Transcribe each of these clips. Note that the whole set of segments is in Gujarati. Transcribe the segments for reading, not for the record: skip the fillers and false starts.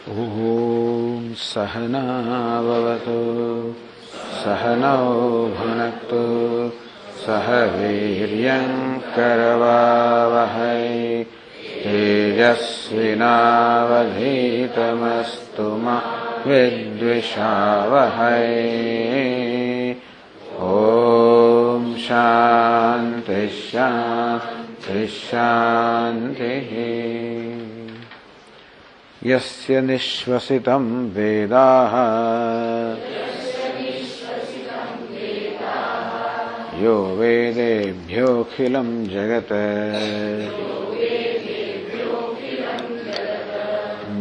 ॐ सहनाववतु सहनौ भुनक्तु सह वीर्यङ्करवावहै तेजस्विनावधीतमस्तु मा विद्विषावहै। ॐ शान्ति शान्ति शान्तिः। यस्य निःश्वसितं वेदाः यो वेदेभ्योऽखिलं जगत्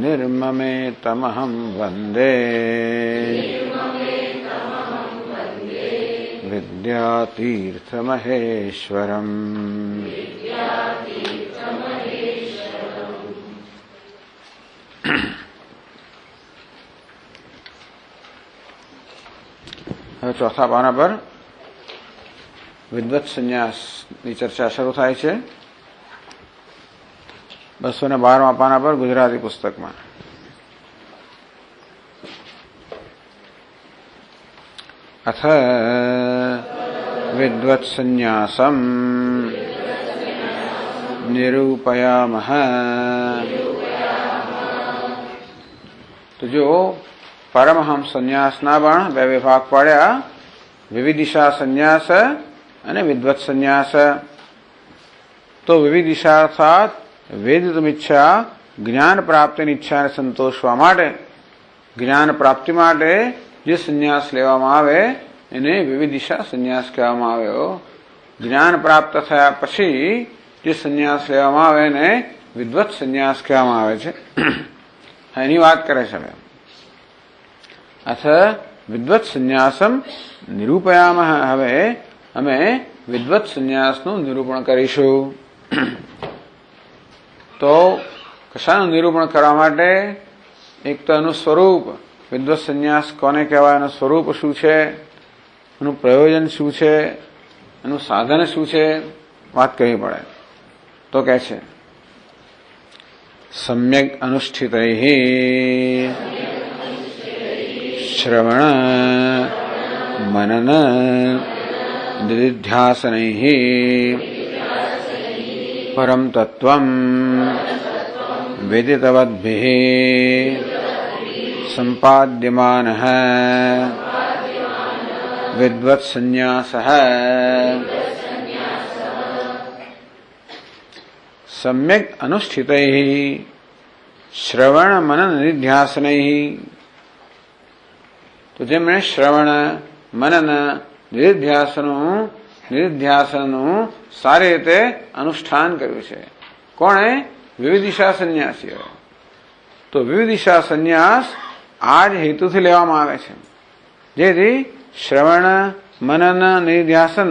निर्ममेतमहं वन्दे विद्यातीर्थमहेश्वरम्। હવે ચોથા પાના પર વિદ્વત સંન્યાસની ચર્ચા શરૂ થાય છે. 212મા પાના પર ગુજરાતી પુસ્તકમાં. અથ વિદ્વત સંન્યાસમ નિરૂપયામઃ. તો જો પરમહંસ સંન્યાસના પણ બે વિભાગ પાડ્યા, વિવિદિશા સંન્યાસ અને વિદ્વત સંન્યાસ. તો વિવિદિશા અર્થાત વેદિતુમિચ્છા, જ્ઞાન પ્રાપ્તિની ઈચ્છાને સંતોષવા માટે, જ્ઞાન પ્રાપ્તિ માટે જે સંન્યાસ લેવામાં આવે એને વિવિદિશા સંન્યાસ કહેવામાં આવ્યો. જ્ઞાન પ્રાપ્ત થયા પછી જે સંન્યાસ લેવામાં આવે એને વિદ્વત સંન્યાસ કહેવામાં આવે છે. એની વાત કરે છે. અથ વિદ્વત સંન્યાસમ નિરૂપયામઃ. હવે અમે વિદ્વત સંન્યાસનું નિરૂપણ કરીશું. તો કશાનું નિરૂપણ કરવા માટે? એક તો એનું સ્વરૂપ, વિદ્વત સંન્યાસ કોને કહેવાય, એનું સ્વરૂપ શું છે, એનું પ્રયોજન શું છે, એનું સાધન શું છે, વાત કરવી પડે. તો કહે છે સમ્યક અનુષ્ઠિતૈઃ શ્રવણ મનન નિધિધ્યાસનૈઃ પરમ તત્વં વિદિતવદ્ભિઃ સંપાદ્યમાનઃ વિદ્વત સંન્યાસઃ. સમ્યક અનુષ્ઠિતૈઃ શ્રવણ મનન નિધિધ્યાસનૈઃ. તો જેમણે શ્રવણ મનન નિધિધ્યાસનનું સારી રીતે અનુષ્ઠાન કર્યું છે. કોણે? વિવિદિશા સંન્યાસીઓ. તો વિવિદિશા સંન્યાસ આ જ હેતુથી લેવામાં આવે છે, જેથી શ્રવણ મનન નિધિધ્યાસન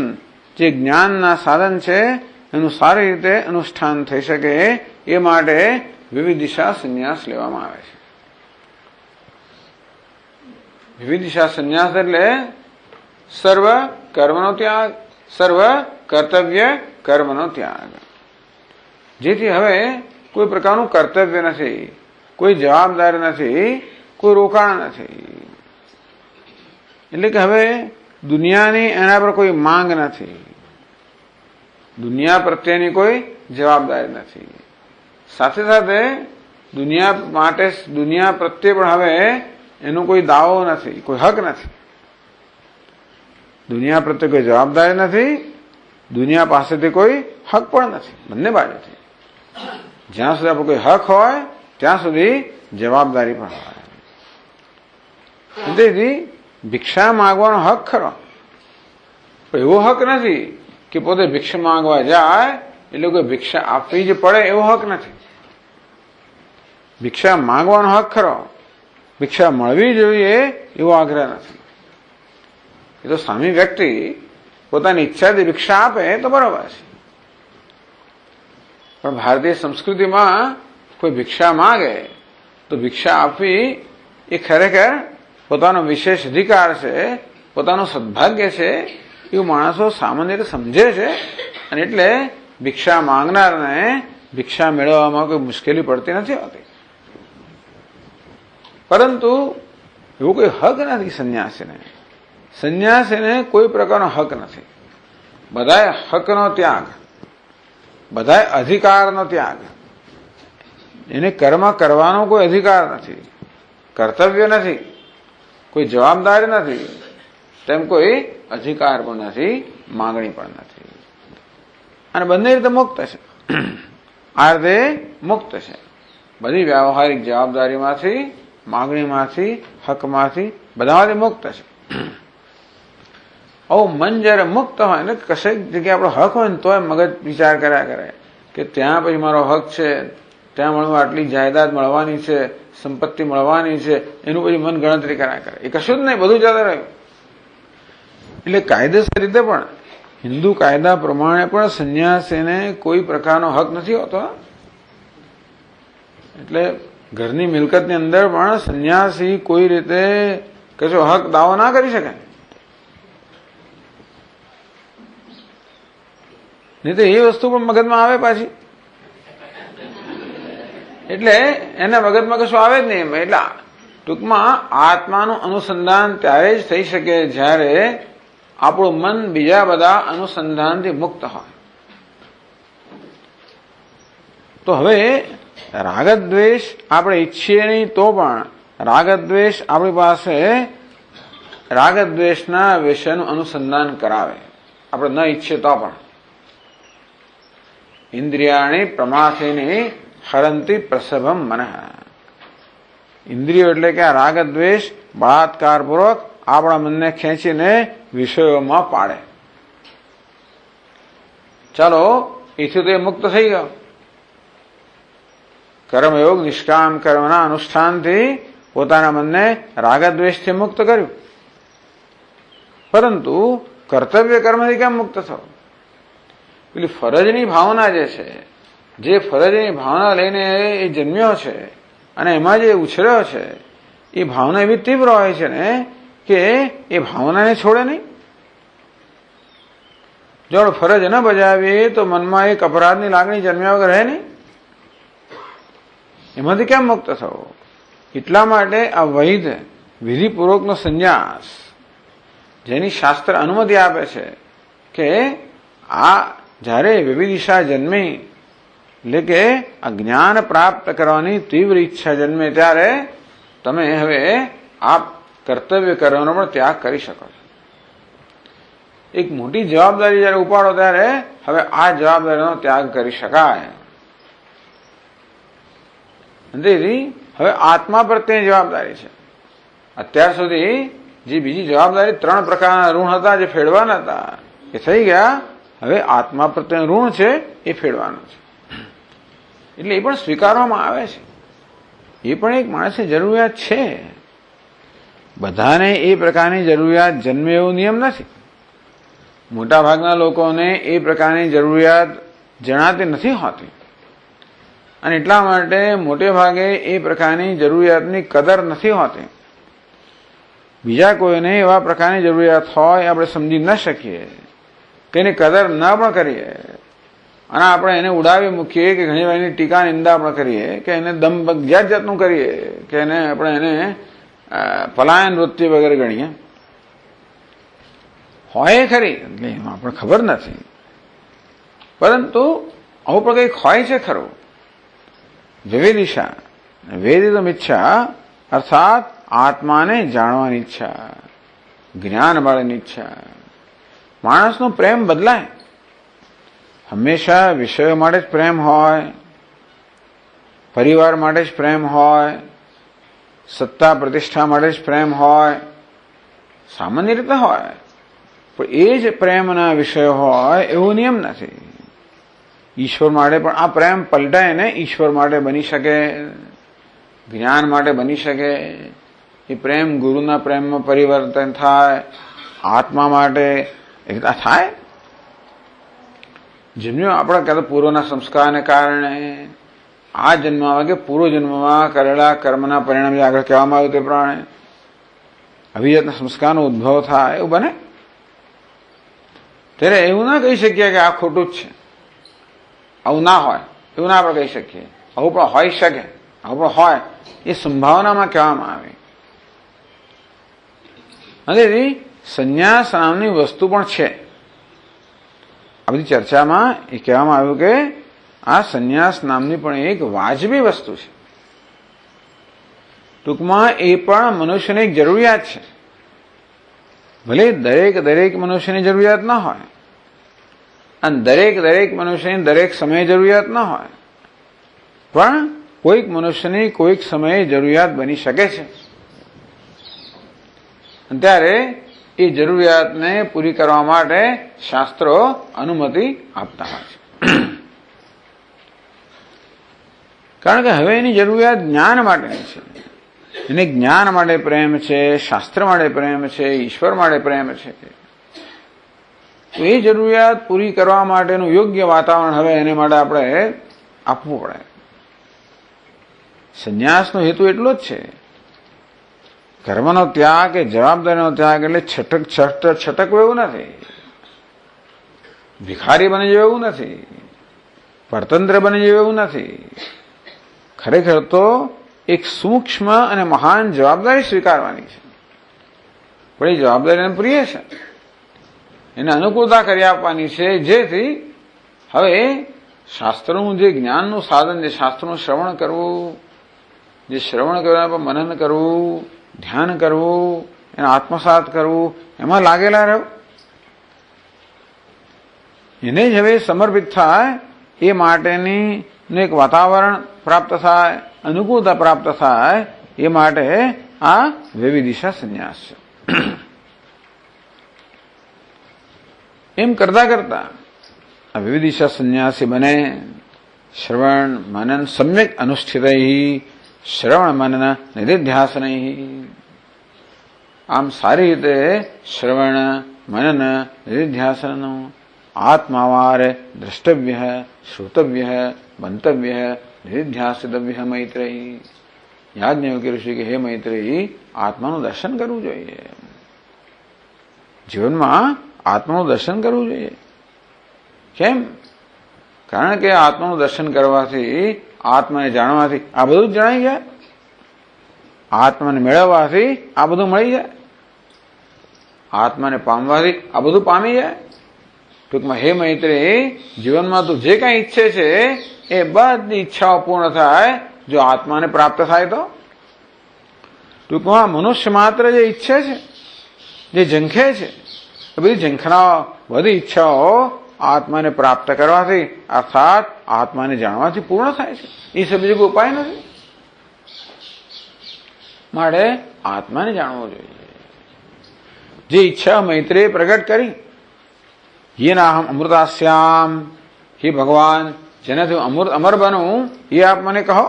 જે જ્ઞાનના સાધન છે એનું સારી રીતે અનુષ્ઠાન થઈ શકે એ માટે વિવિદિશા સંન્યાસ લેવામાં આવે છે. વિવિદિશા સંન્યાસ એટલે સર્વ કર્મનો ત્યાગ, સર્વ કર્તવ્ય કર્મનો ત્યાગ. જેથી હવે કોઈ પ્રકારનું કર્તવ્ય નથી, કોઈ જવાબદારી નથી, કોઈ રોકાણ નથી. એટલે કે હવે દુનિયાની એના પર કોઈ માંગ નથી, દુનિયા પ્રત્યેની કોઈ જવાબદારી નથી. સાથે સાથે દુનિયા પ્રત્યે પણ હવે એનો કોઈ દાવો નથી, કોઈ હક નથી. દુનિયા પ્રત્યે કોઈ જવાબદારી નથી, દુનિયા પાસેથી કોઈ હક પણ નથી. બંને બાજુથી જ્યાં સુધી આપણે કોઈ હક હોય ત્યાં સુધી જવાબદારી પણ હોય. તેથી ભિક્ષા માંગવાનો હક ખરો, પણ એવો હક નથી કે પોતે ભિક્ષા માંગવા જાય એટલે કોઈ ભિક્ષા આપવી જ પડે એવો હક નથી. ભિક્ષા માંગવાનો હક ખરો, ભિક્ષા મળવી જોઈએ એવો આગ્રહ નથી. એ તો સામી વ્યક્તિ પોતાની ઈચ્છાથી ભિક્ષા આપે તો બરોબર છે, પણ ભારતીય સંસ્કૃતિમાં કોઈ ભિક્ષા માંગે તો ભિક્ષા આપવી એ ખરેખર પોતાનો વિશેષ અધિકાર છે, પોતાનું સદભાગ્ય છે એવું માણસો સામાન્ય રીતે સમજે છે. અને એટલે ભિક્ષા માંગનારને ભિક્ષા મેળવવામાં કોઈ મુશ્કેલી પડતી નથી હોતી. પરંતુ એવો કોઈ હક નથી સંન્યાસીને. સંન્યાસીને કોઈ પ્રકારનો હક નથી. બધાએ હકનો ત્યાગ, બધાએ અધિકારનો ત્યાગ. એને કર્મ કરવાનો કોઈ અધિકાર નથી, કર્તવ્ય નથી, કોઈ જવાબદારી નથી, તેમ કોઈ અધિકાર પણ નથી, માંગણી પણ નથી. અને બંને રીતે મુક્ત છે. આ રીતે મુક્ત છે. બધી વ્યવહારિક જવાબદારીમાંથી, માંગણીમાંથી, હકમાંથી, બધામાંથી મુક્ત છે. મન જયારે મુક્ત હોય ને, કશેક જગ્યાએ આપણો હક હોય ને તોય મગજ વિચાર કર્યા કરે કે ત્યાં પછી મારો હક છે, ત્યાં મળવા આટલી જાયદાદ મળવાની છે, સંપત્તિ મળવાની છે, એનું પછી મન ગણતરી કર્યા કરે. એ કશું જ નહીં, બધું જતું રહ્યું. એટલે કાયદેસર રીતે પણ હિન્દુ કાયદા પ્રમાણે પણ સંન્યાસીને કોઈ પ્રકારનો હક નથી હોતો. એટલે ઘરની મિલકતની અંદર પણ સંન્યાસી કોઈ રીતે કશો હક દાવો ના કરી શકે. નહીં તો એ વસ્તુ પણ મગજમાં આવે પાછી. એટલે એના મગજમાં કશું આવે જ નહીં. એટલે ટૂંકમાં આત્માનું અનુસંધાન ત્યારે જ થઈ શકે જ્યારે આપણું મન બીજા બધા અનુસંધાનથી મુક્ત હોય. તો હવે રાગદ્વેષ આપણે ઈચ્છીએ નહીં તો પણ રાગદ્વેષ આપણી પાસે રાગદ્વેષના વિષયનું અનુસંધાન કરાવે, આપણે ન ઈચ્છીએ તો પણ. ઇન્દ્રિયાણી પ્રમાથિની હરંતી પ્રસભમ મનઃ. ઇન્દ્રિયો એટલે કે આ રાગદ્વેષ બળાત્કારપૂર્વક આપણા મનને ખેંચીને વિષયોમાં પાડે. ચાલો, એથી તો એ મુક્ત થઈ ગયો. કર્મયોગ નિષ્કામ કર્મના અનુષ્ઠાનથી પોતાના મનને રાગદ્વેષથી મુક્ત કર્યું. પરંતુ કર્તવ્ય કર્મથી કેમ મુક્ત થયો? પેલી ફરજની ભાવના જે છે, જે ફરજની ભાવના લઈને એ જન્મ્યો છે અને એમાં જે ઉછર્યો છે, એ ભાવના એવી તીવ્ર હોય છે ને કે એ ભાવનાને છોડે નહીં. જો ફરજ ન બજાવીએ તો મનમાં એક અપરાધની લાગણી જન્મ્યા વગર રહે નહીં. એમાંથી કેમ મુક્ત થવો? એટલા માટે આ વૈધ વિધિપૂર્વકનો સંન્યાસ, જેની શાસ્ત્ર અનુમતિ આપે છે કે આ જ્યારે વિવિધિશા જન્મે, એટલે કે આ જ્ઞાન પ્રાપ્ત કરવાની તીવ્ર ઈચ્છા જન્મે ત્યારે તમે હવે આ કર્તવ્ય કરવાનો પણ ત્યાગ કરી શકો છો. એક મોટી જવાબદારી જયારે ઉપાડો ત્યારે હવે આ જવાબદારીનો ત્યાગ કરી શકાય. તેથી હવે આત્મા પ્રત્યે જવાબદારી છે. અત્યાર સુધી જે બીજી જવાબદારી 3 પ્રકારના ઋણ હતા, જે ફેડવાના હતા, એ થઈ ગયા. હવે આત્મા પ્રત્યે ઋણ છે એ ફેડવાનું છે. એટલે એ પણ સ્વીકારવામાં આવે છે. એ પણ એક માણસની જરૂરિયાત છે. બધાને એ પ્રકારની જરૂરિયાત જન્મે એવો નિયમ નથી. મોટાભાગના લોકોને એ પ્રકારની જરૂરિયાત જણાતી નથી હોતી, અને એટલા માટે મોટે ભાગે એ પ્રકારની જરૂરિયાતની કદર નથી હોતી. બીજા કોઈને એવા પ્રકારની જરૂરિયાત હોય, આપણે સમજી ન શકીએ કે એની કદર ન પણ કરીએ અને આપણે એને ઉડાવી મૂકીએ કે ઘણી વાર એની ટીકા નિંદા પણ કરીએ કે એને દમ જાત જાતનું કરીએ કે આપણે એને પલાયન વૃત્તિ વગેરે ગણીએ, હોય ખરી, એટલે એમાં આપણે ખબર નથી. પરંતુ આવું પણ કંઈક હોય છે ખરું. વિવિધિશા, વેદિતમ ઈચ્છા અર્થાત આત્માને જાણવાની ઈચ્છા, જ્ઞાન મળવાની ઈચ્છા. માણસનો પ્રેમ બદલાય. હંમેશા વિષયો માટે જ પ્રેમ હોય, પરિવાર માટે જ પ્રેમ હોય, સત્તા પ્રતિષ્ઠા માટે જ પ્રેમ હોય, સામાન્ય રીતે હોય. પણ એ જ પ્રેમના વિષયો હોય એવો નિયમ નથી. ઈશ્વર માટે પણ આ પ્રેમ પલટાય ને ઈશ્વર માટે બની શકે, જ્ઞાન માટે બની શકે. એ પ્રેમ ગુરુના પ્રેમમાં પરિવર્તન થાય, આત્મા માટે થાય. જન્મ્યો આપણા કદાચ પૂર્વના સંસ્કારને કારણે આ જન્મમાં કે પૂર્વ જન્મમાં કરેલા કર્મના પરિણામે આગળ કહેવામાં આવ્યું તે પ્રમાણે અભિજાતના સંસ્કારનો ઉદ્ભવ થાય, એવું બને. ત્યારે એવું ના કહી શકીએ કે આ ખોટું જ છે, આવું ના હોય, એવું ના આપણે કહી શકીએ. આવું પણ હોઈ શકે. આવો હોય એ સંભાવનામાં કહેવામાં આવે. અને સંન્યાસ નામની વસ્તુ પણ છે. આ બધી ચર્ચામાં એ કહેવામાં આવ્યું કે આ સંન્યાસ નામની પણ એક વાજબી વસ્તુ છે. ટૂંકમાં એ પણ મનુષ્યની એક જરૂરિયાત છે. ભલે દરેક મનુષ્યની જરૂરિયાત ન હોય અને દરેક મનુષ્યની દરેક સમયે જરૂરિયાત ન હોય, પણ કોઈક મનુષ્યની કોઈક સમયે જરૂરિયાત બની શકે છે. ત્યારે એ જરૂરિયાતને પૂરી કરવા માટે શાસ્ત્રો અનુમતિ આપતા હોય છે. કારણ કે હવે એની જરૂરિયાત જ્ઞાન માટેની છે. એને જ્ઞાન માટે પ્રેમ છે, શાસ્ત્ર માટે પ્રેમ છે, ઈશ્વર માટે પ્રેમ છે. તો એ જરૂરિયાત પૂરી કરવા માટેનું યોગ્ય વાતાવરણ હવે એને માટે આપણે આપવું પડે. સંન્યાસનો હેતુ એટલો જ છે. કર્મનો ત્યાગ કે જવાબદારીનો ત્યાગ એટલે છટકવું એવું નથી, ભિખારી બની જવું એવું નથી, પરતંત્ર બની જવું એવું નથી. ખરેખર તો એક સૂક્ષ્મ અને મહાન જવાબદારી સ્વીકારવાની છે. પણ એ જવાબદારી એને પ્રિય છે, એને અનુકૂળતા કરી આપવાની છે, જેથી હવે શાસ્ત્રનું જે જ્ઞાનનું સાધન છે, શાસ્ત્રનું શ્રવણ કરવું, જે શ્રવણ કરવા પર મનન કરવું, ધ્યાન કરવું, એને આત્મસાત કરવું, એમાં લાગેલા રહ્યો. એને જ હવે સમર્પિત થાય એ માટેની એક વાતાવરણ પ્રાપ્ત થાય, અનુકૂળતા પ્રાપ્ત થાય, એ માટે આ વિવિધિશા સંન્યાસ છે. એમ કરતા કરતા આ વિવિધિશા સંન્યાસી બને. શ્રવણ મનન સમ્યક અનુષ્ઠિત, શ્રવણ મનન નિધિધ્યાસન. આમ સારી રીતે શ્રવણ મનન નિધિધ્યાસન આત્માવાર દ્રષ્ટવ્ય, શ્રોતવ્ય, મંતવ્ય, નિધિધ્યાસિતવ્ય મૈત્રેયી. યાજ્ઞવલ્ક્ય ઋષિ કે હે મૈત્રેયી, આત્માનું દર્શન કરવું જોઈએ. જીવનમાં આત્માનું દર્શન કરવું જોઈએ. કેમ? કારણ કે આત્માનું દર્શન કરવાથી, આત્માને જાણવાથી આ બધું જ જણાઈ જાય. આત્માને મેળવવાથી આ બધું મળી જાય. આત્માને પામવાથી આ બધું પામી જાય. ટૂંકમાં હે મૈત્રેયી, જીવનમાં તું જે કાંઈ ઈચ્છે છે એ બધી ઈચ્છાઓ પૂર્ણ થાય જો આત્માને પ્રાપ્ત થાય તો. ટૂંકમાં મનુષ્ય માત્ર જે ઈચ્છે છે, જે ઝંખે છે, એ બધી ઝંખનાઓ, બધી ઈચ્છાઓ આત્માને પ્રાપ્ત કરવાથી અર્થાત આત્માને જાણવાથી પૂર્ણ થાય છે. એ સબજે કોઈ ઉપાય નથી. માટે આત્માને જાણવો જોઈએ. જે ઈચ્છા મૈત્રેય પ્રગટ કરી, યેનાહમ અમૃતાસ્યામ, હે ભગવાન, જેનાથી હું અમર બનું એ આપ મને કહો.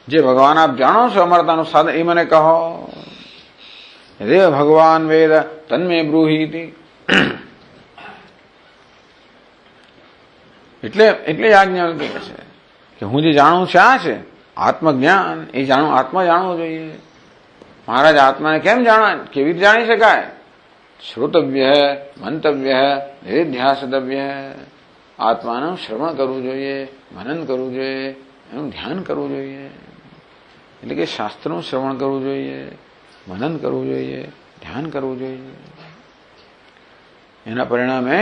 જે ભગવાન આપ જાણો છો અમરતાનું સાધન, એ મને કહો. રે ભગવાન વેદ તન્મે બ્રૂહીતિ. એટલે આજ્ઞા કહે છે કે હું જે જાણું છું આ છે આત્મજ્ઞાન. એ આત્મા જાણવો જોઈએ. મહારાજ આત્માને કેમ જાણવા, કેવી રીતે જાણી શકાય? શ્રોતવ્ય, મંતવ્ય, નિધિધ્યાસિતવ્ય. આત્માનું શ્રવણ કરવું જોઈએ, મનન કરવું જોઈએ, એનું ધ્યાન કરવું જોઈએ. એટલે કે શાસ્ત્રનું શ્રવણ કરવું જોઈએ, મનન કરવું જોઈએ, ધ્યાન કરવું જોઈએ. એના પરિણામે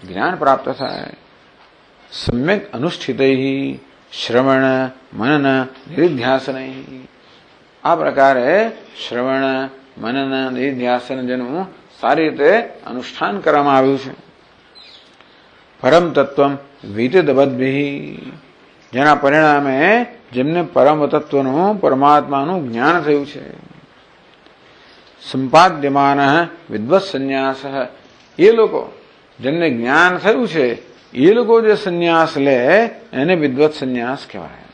જ્ઞાન પ્રાપ્ત થાય. સમ્યક અનુષ્ઠિત શ્રવણ મનન નિધિધ્યાસન. આ પ્રકારે શ્રવણ મનન નિધિધ્યાસન જેનું સારી રીતે અનુષ્ઠાન કરવામાં આવ્યું છે. પરમ તત્વમ વિદિતવદ્ભિઃ, જેના પરિણામે જેમને પરમ તત્વનું, પરમાત્માનું જ્ઞાન થયું છે. સંપાદ્યમાન વિદ્વત સંન્યાસ, એ લોકો જેમને જ્ઞાન થયું છે એ લોકો જે સંન્યાસ લે એને વિદ્વત સંન્યાસ કહેવાય.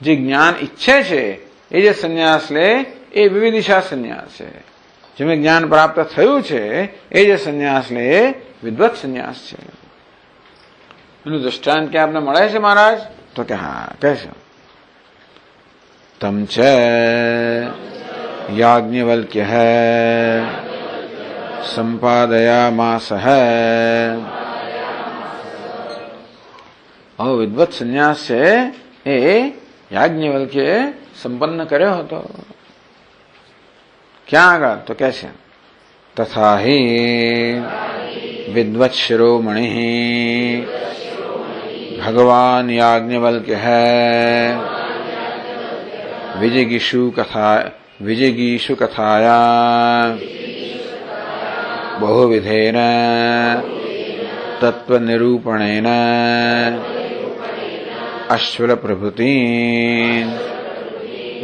જે જ્ઞાન ઈચ્છે છે એ જે સંન્યાસ લે એ વિવિધિશા સંન્યાસ છે. જેમને જ્ઞાન પ્રાપ્ત થયું છે એ જે સંન્યાસ લે એ વિદ્વત સંન્યાસ છે. એનું દૃષ્ટાંત ક્યાં આપને મળે છે મહારાજ? તો કે હા, કહે છે. તમ ચ યાજ્ઞવલ્ક્ય સંપાદયામાસ. વિદ્વત સંન્યાસ છે એ याज्ञवल्क्य संपन्न કર્યો હતો। क्या आगा तो कैसे? तथा ही विद्वत्शिरोमणि भगवान याज्ञवल्क्य है विजिगीषु कथाया बहुविधेन तत्वनिरूपणेन अश्वल प्रभृतीन्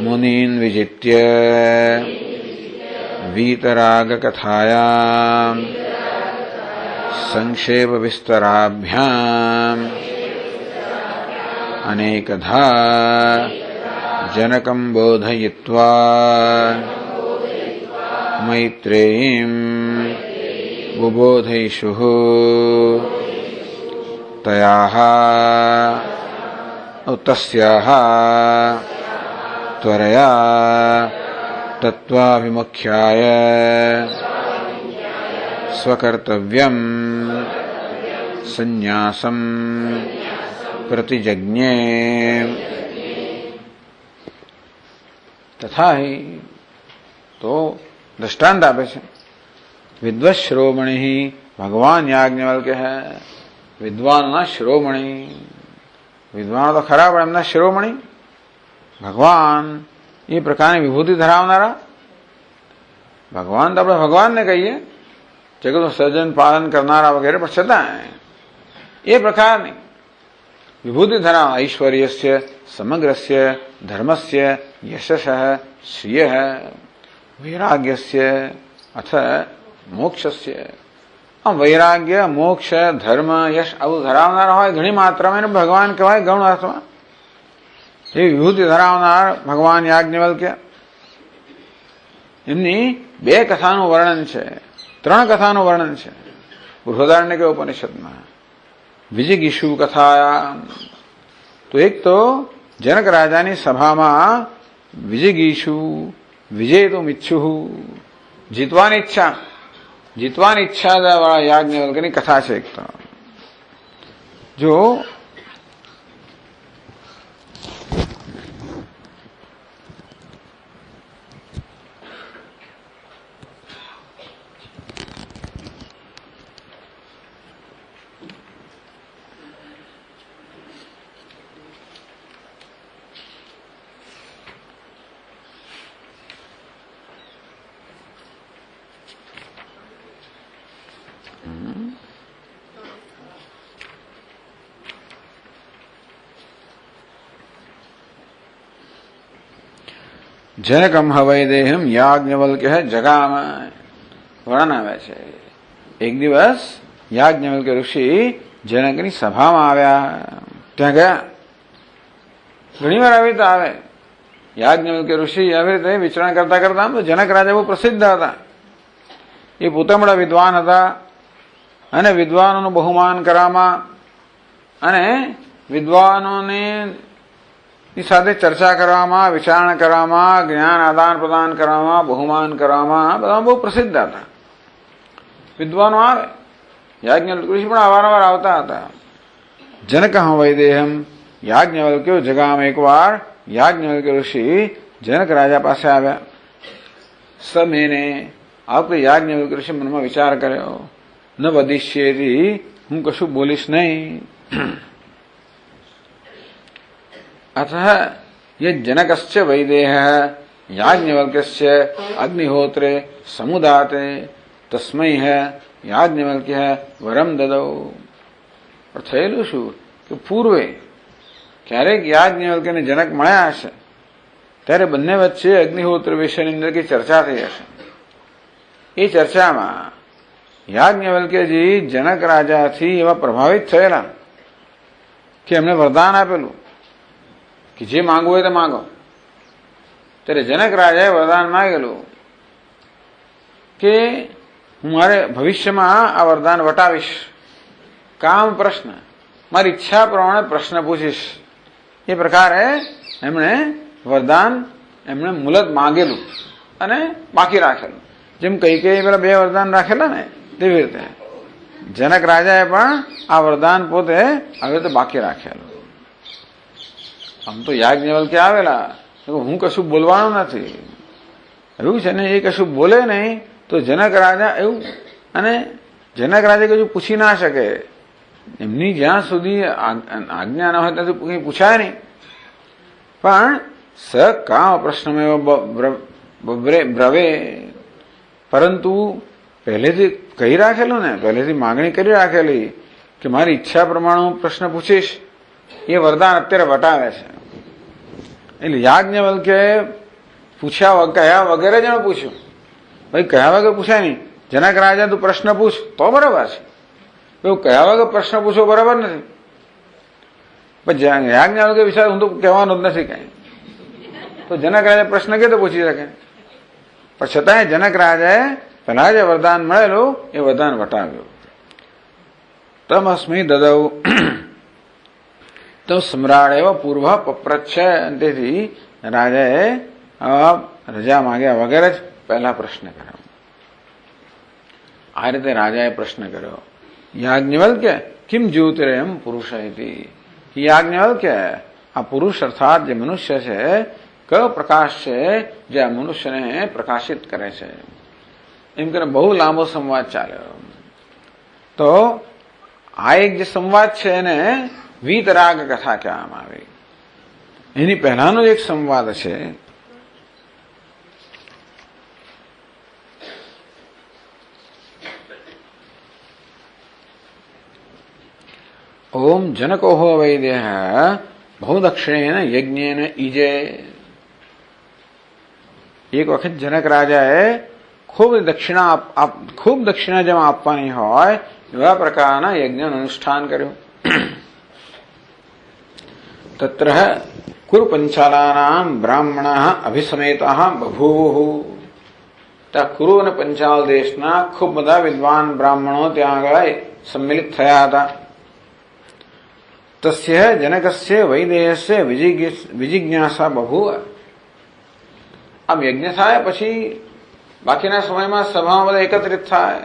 मुनीन् विजित्य वीतराग कथायां संक्षेप विस्तराभ्याम् अनेकधा जनकं बोधयित्वा मैत्रेयीं बुबोधयिषुः तस्याः त्वरया तत्त्वाभिमुख्याय स्वकर्तव्यं संन्यासं प्रतिजज्ञे। तथा ही तो दृष्टांत आपे छे। विद्वत् शिरोमणि ही भगवान याज्ञवल्क्य है। विद्वानों शिरोमणि, विद्वान तो खरा पण एमना शिरोमणि भगवान ये प्रकार विभूति धरावनारा। भगवान तो अपने भगवान ने कहिए, जगत सृजन पालन करनारा वगैरह पर छतां ये प्रकार नहीं विभूति धराव ऐश्वर्यस्य समग्रस्य धर्मस्य यशसः श्रियः वैराग्यस्य अथ मोक्षस्य। वैराग्य मोक्ष धर्म यश आવું ધરાવનાર હોય ઘણી માત્રામાં એને ભગવાન કહેવાય ગૌણ અર્થમાં। એ વિભૂતિ ધરાવનાર ભગવાન યાજ્ઞવલ્ક્ય એમની બે કથાનું વર્ણન છે, ત્રણ કથાનું વર્ણન છે બૃહદારણ્યક ઉપનિષદમાં। વિજિગીષુ કથાયા તો એક તો जनक राजानी सभाમાં विजिगीषु विजेतुम इच्छुः जीतवानी इच्छा वाला याज्ञवल्क्यनी कथा છે એક તો। जो जनकम हवैदेहम याज्ञवल्क्य जगाम वर्णन आवे छे। एक दिवस याज्ञवल्क्य ऋषि जनकनी सभामां आव्या, त्यां गया। घणी वार આવી રીતે આવે याज्ञवल्क्य ऋषि આવી રીતે વિચરણ કરતા કરતા તો जनक राजा બહુ પ્રસિદ્ધ હતા। એ પોતે મોટા વિદ્વાન હતા અને વિદ્વાનોનું બહુમાન કરવામાં અને વિદ્વાનોને સાથે ચર્ચા કરવામાં, વિચારણા કરવામાં, જ્ઞાન આદાન પ્રદાન કરવામાં, બહુમાન કરવામાં બધા બહુ પ્રસિદ્ધ હતા। વિદ્વાનો આવે, યાજ્ઞવલ્ક્ય ઋષિ પણ અવારનવાર આવતા હતા। जनक वैदेहम याज्ञवल्क्यो जगाम एक बार याज्ञवल्क्य ऋषि जनक राजा પાસે આવ્યા। સમેને આપણે याज्ञवल्क्य ऋषि મનમાં વિચાર કર્યો, ન વદિષ્યેતિ હું કશું બોલીશ નહીં। अतः ये जनकस्य वैदेहः याज्ञवल्क्यस्य अग्निहोत्रे समुदाते तस्मै याज्ञवल्क्यः वरम ददौ। पर थयेलुं शुं के पूर्वे क्यारेक याज्ञवल्क्यने जनक मळ्या हशे त्यारे बंने वच्चे अग्निहोत्र विषयनी अंदर की चर्चा थई हशे। ए चर्चामां याज्ञवल्क्यजी जनक राजाथी एवा प्रभावित थयेला के एमणे वरदान आपेलुं कि जे मांगवुं होय ते मांगो। त्यारे जनक राजाए वरदान मांगेलुं के हूँ मारे भविष्यमां आ वरदान वटावीश, काम प्रश्न मारी इच्छा प्रमाणे प्रश्न पूछीश। ए प्रकारे एमणे वरदान एमणे मुलत मांगेलुं अने बाकी राखेलुं। जेम कैकेयी पेला बे वरदान राखेला ने तेवी रीते जनक राजाए पण आ वरदान पोते આવી રીતે બાકી રાखेલું। આમ તો યાજ્ઞવલ્ક્ય આવેલા, હું કશું બોલવાનું નથી એવું છે ને, એ કશું બોલે નહીં તો જનક રાજા એવું, અને જનક રાજા કશું પૂછી ના શકે, એમની જ્યાં સુધી આજ્ઞા ન હોય ત્યાંથી કંઈ પૂછાય નહીં. પણ સ કામ પ્રશ્નમેવ બ્રવે, પરંતુ પહેલેથી કહી રાખેલું ને, પહેલેથી માગણી કરી રાખેલી કે મારી ઈચ્છા પ્રમાણે હું પ્રશ્ન પૂછીશ, એ વરદાન અત્યારે વટાવે છે. એટલે યાજ્ઞવલ્ક્ય પૂછ્યા કયા વગેરે જ પૂછ્યું. ભાઈ કયા વગર પૂછાય નહીં. જનક રાજા તું પ્રશ્ન પૂછ તો બરાબર છે, એવું કયા વગર પ્રશ્ન પૂછવો બરાબર નથી. પણ યાજ્ઞવલ્ક્ય વિચાર હું તો કહેવાનું જ નથી કઈ, તો જનક રાજા પ્રશ્ન કે તો પૂછી શકે. પણ છતાંય જનક રાજાએ પેલા જે વરદાન મળેલું એ વરદાન વટાવ્યું. તમસ્મી દદૌ તો સમ્રાટ એવા પૂર્વ પપ્રચ્છ, તેથી રાજાએ રજા માંગ્યા વગેરે જ પહેલા પ્રશ્ન કર્યો. આ રીતે રાજાએ પ્રશ્ન કર્યો, યાજ્ઞવલ્ક્ય કિમ જ્યોતિરેયમ પુરુષ હતી. યાજ્ઞવલ્ક્ય આ પુરુષ અર્થાત જે મનુષ્ય છે, કયો પ્રકાશ છે જે આ મનુષ્યને પ્રકાશિત કરે છે. એમ કરીને બહુ લાંબો સંવાદ ચાલ્યો. તો આ એક જે સંવાદ છે એને વીતરાગ કથા કહેવામાં આવે. એની પહેલાનો એક સંવાદ છે, ઓમ જનકો વૈદેહ બહુદક્ષિણેન યજ્ઞેન ઈજે. એક વખત જનક રાજાએ ખૂબ દક્ષિણા જેમાં આપવાની હોય એવા પ્રકારના યજ્ઞનું અનુષ્ઠાન કર્યું. તત્ર કુરુ પંચાલાનામ બ્રાહ્મણા અભિસમેતા બભૂવ. ત્યાં કુરુ અને પંચાલ દેશના ખૂબ બધા વિદ્વાન બ્રાહ્મણો ત્યાં આગળ સંમિલિત થયા હતા. તસ્ય જનકસ્ય વૈદેહસ્ય વિજિજ્ઞાસા બભૂવ. આમ યજ્ઞ થાય પછી બાકીના સમયમાં સભામાં બધા એકત્રિત થાય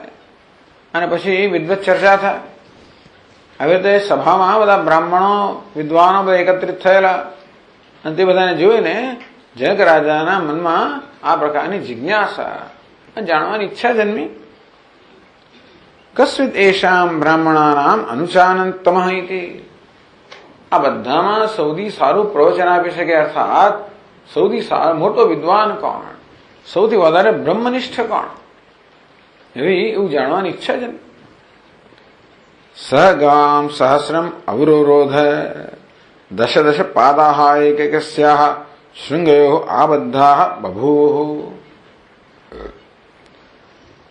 અને પછી વિદ્વત ચર્ચા થાય. આવી રીતે સભામાં બધા બ્રાહ્મણો વિદ્વાનો બધા એકત્રિત થયેલા, અને તે બધાને જોઈને જનક રાજાના મનમાં આ પ્રકારની જિજ્ઞાસા જાણવાની ઈચ્છા જન્મી. કસ્મિત એશામ બ્રાહ્મણાનામ અનુચાનંતમ ઇતિ. આ બધામાં સૌથી સારું પ્રવચન આપી શકે, અર્થાત સૌથી મોટો વિદ્વાન કોણ, સૌથી વધારે બ્રહ્મનિષ્ઠ કોણ, એવું જાણવાની ઈચ્છા છે. સહગામ સહસ્રમ અવરોરોધ દશ દશ પાદાહ એકસ્યાહ શૃંગયો આબદ્ધાહ બભૂવ.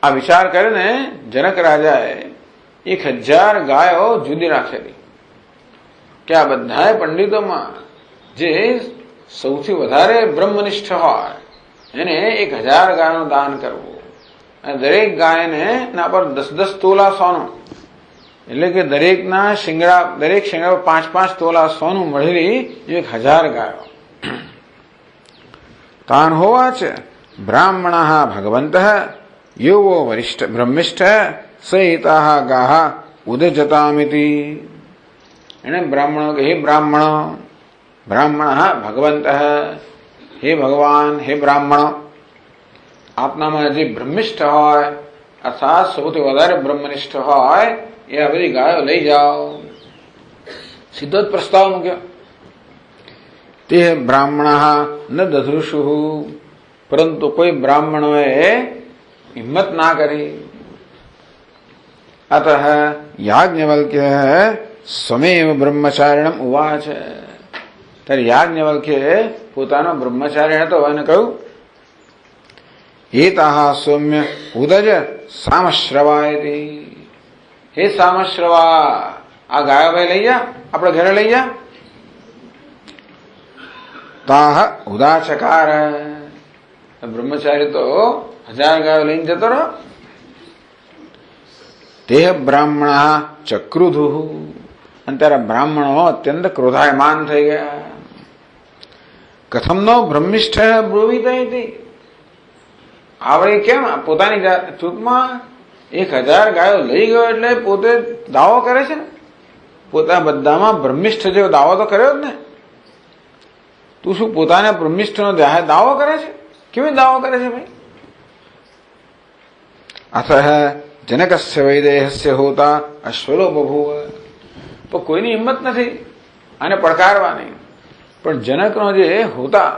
આ વિચાર કરીને જનક રાજાએ 1000 ગાયો જુદી રાખેલી કે આ બધા પંડિતોમાં જે સૌથી વધારે બ્રહ્મનિષ્ઠ હોય એને 1000 ગાયનું દાન કરવું, અને દરેક ગાયને એના પર 10-10 તોલા સોનું, એટલે કે દરેક શિંગડા પર 5-5 તોલા સોનું મળેલી 1000 ગાયો. તાન હોવાચ બ્રાહ્મણા ભગવંત યોવો વરિષ્ઠ બ્રહ્મિષ્ઠ સહિતા ગાહ ઉદજતામિતિ. એને બ્રાહ્મણો કે હે બ્રાહ્મણ ભગવંત, હે ભગવાન, હે બ્રાહ્મણો, આપનામાં જે બ્રહ્મિષ્ઠ હોય અર્થાત સૌથી વધારે બ્રહ્મનિષ્ઠ હોય એ આ બધી ગાયો લઈ જાઓ. સીધો જ પ્રસ્તાવ મૂક્યો. તે બ્રાહ્મણ ન દધૃષુ, પરંતુ કોઈ બ્રાહ્મણોએ હિંમત ના કરી. અતઃ યાજ્ઞવલ્ક્ય સ્વમેવ બ્રહ્મચારિણમ ઉવાચ. ત્યારે યાજ્ઞવલ્ક્યે પોતાનો બ્રહ્મચારી હતો એને કહ્યું, એતાહ સૌમ્ય ઉદજ સામશ્રવાયતી. હે સામશ્રવા, આ ગાયો ભાઈ લઈ જા, આપણે ઘરે લઈ જા. તાહ ઉદાચકાર. બ્રહ્મચારી તો 1000 ગાયો લઈને જતો રહ્યો. તે બ્રાહ્મણ ચક્રુધુ. અને ત્યારે બ્રાહ્મણો અત્યંત ક્રોધાયમાન થઈ ગયા. કથમનો બ્રહ્મિષ્ઠ બ્રુવિત હતી. આવડે કેમ પોતાની જાત, ટૂંકમાં 1000 ગાયો લઈ ગયો એટલે પોતે દાવો કરે છે ને, પોતા બધામાં બ્રહ્મિષ્ઠ જેવો દાવો તો કર્યો જ ને. તું શું પોતાને બ્રહ્મિષ્ઠનો દાવો કરે છે? કેવી દાવો કરે છે ભાઈ? અથ જનકસ્ય વૈદેહસ્ય હોતા અશ્વલો બભૂવ. પણ કોઈની હિંમત નથી આને પડકારવાની. પણ જનકનો જે હોતા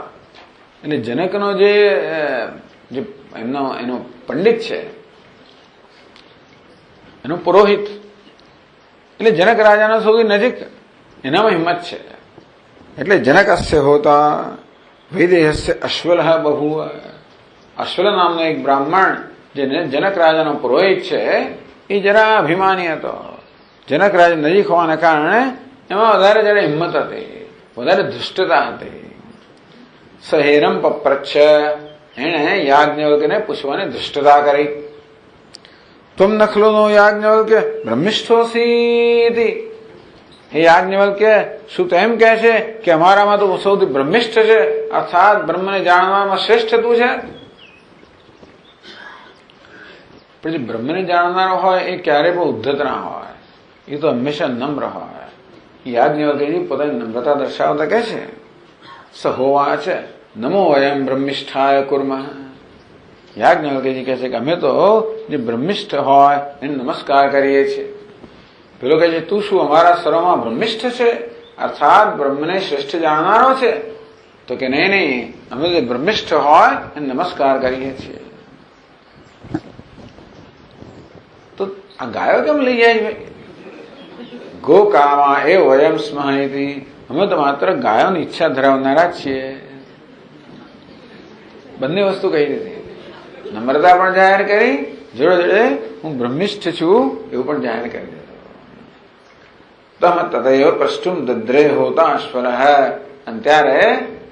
એટલે જનકનો જે એનો પંડિત છે, એનો પુરોહિત એટલે જનક રાજાનો સૌથી નજીક, એનામાં હિંમત છે. એટલે જનકસ્ય હોતા વૈદેહસ્ય અશ્વલઃ બભૂવ. અશ્વલ નામનો એક બ્રાહ્મણ જે જનક રાજાનો પુરોહિત છે એ જરા અભિમાની હતો. જનક રાજા નજીક હોવાને કારણે એમાં વધારે જરા હિંમત હતી, વધારે ધૃષ્ટતા હતી. સહેરમ પપ્રચ્છ, એણે યાજ્ઞવલ્ક્યને પૂછવાની ધૃષ્ટતા કરી. ત્વમ નખલો યાજ્ઞવલ્ક્ય બ્રહ્મિષ્ઠોસી. હે યાજ્ઞવલ્ક્ય, શું તો એમ કહે છે કે અમારામાં તો સૌથી બ્રહ્મિષ્ઠ છે, અર્થાત બ્રહ્મને જાણવામાં શ્રેષ્ઠ તું છે? પણ જે બ્રહ્મને જાણનારો હોય એ ક્યારેય પણ ઉદ્ધત ના હોય, એ તો હંમેશા નમ્ર હોય. યાજ્ઞવલ્ક્યજી પોતાની નમ્રતા દર્શાવતા કહે છે સ હોવાચ નમો વયમ બ્રહ્મિષ્ઠાય કુર્મઃ. યાજ્ઞવલ્ક્યજી કહે છે કે અમે તો જે બ્રહ્મિષ્ઠ હોય એને નમસ્કાર કરીએ છીએ. પેલો કહે છે તું શું અમારા સર્વમાં બ્રહ્મિષ્ઠ છે, અર્થાત બ્રહ્મને શ્રેષ્ઠ જાણનારો છે? તો કે નહીં, અમે જે બ્રહ્મિષ્ઠ હોય એને નમસ્કાર કરીએ છીએ. તો આ ગાયો કેમ લઈ જાય ભાઈ? ગોકામા એ વયમ સ્મહૈતિ. અમે તો માત્ર ગાયોની ઈચ્છા ધરાવનારા જ છીએ. બંને વસ્તુ કહી દીધી. નમ્રતા પણ જાહેર કરી, જોડે જોડે હું બ્રહ્મિષ્ઠ છું એવું પણ જાહેર કરી દીધું. તતૈવ પ્રષ્ટુમ દદ્રે હોતા અશ્વલ. અને ત્યારે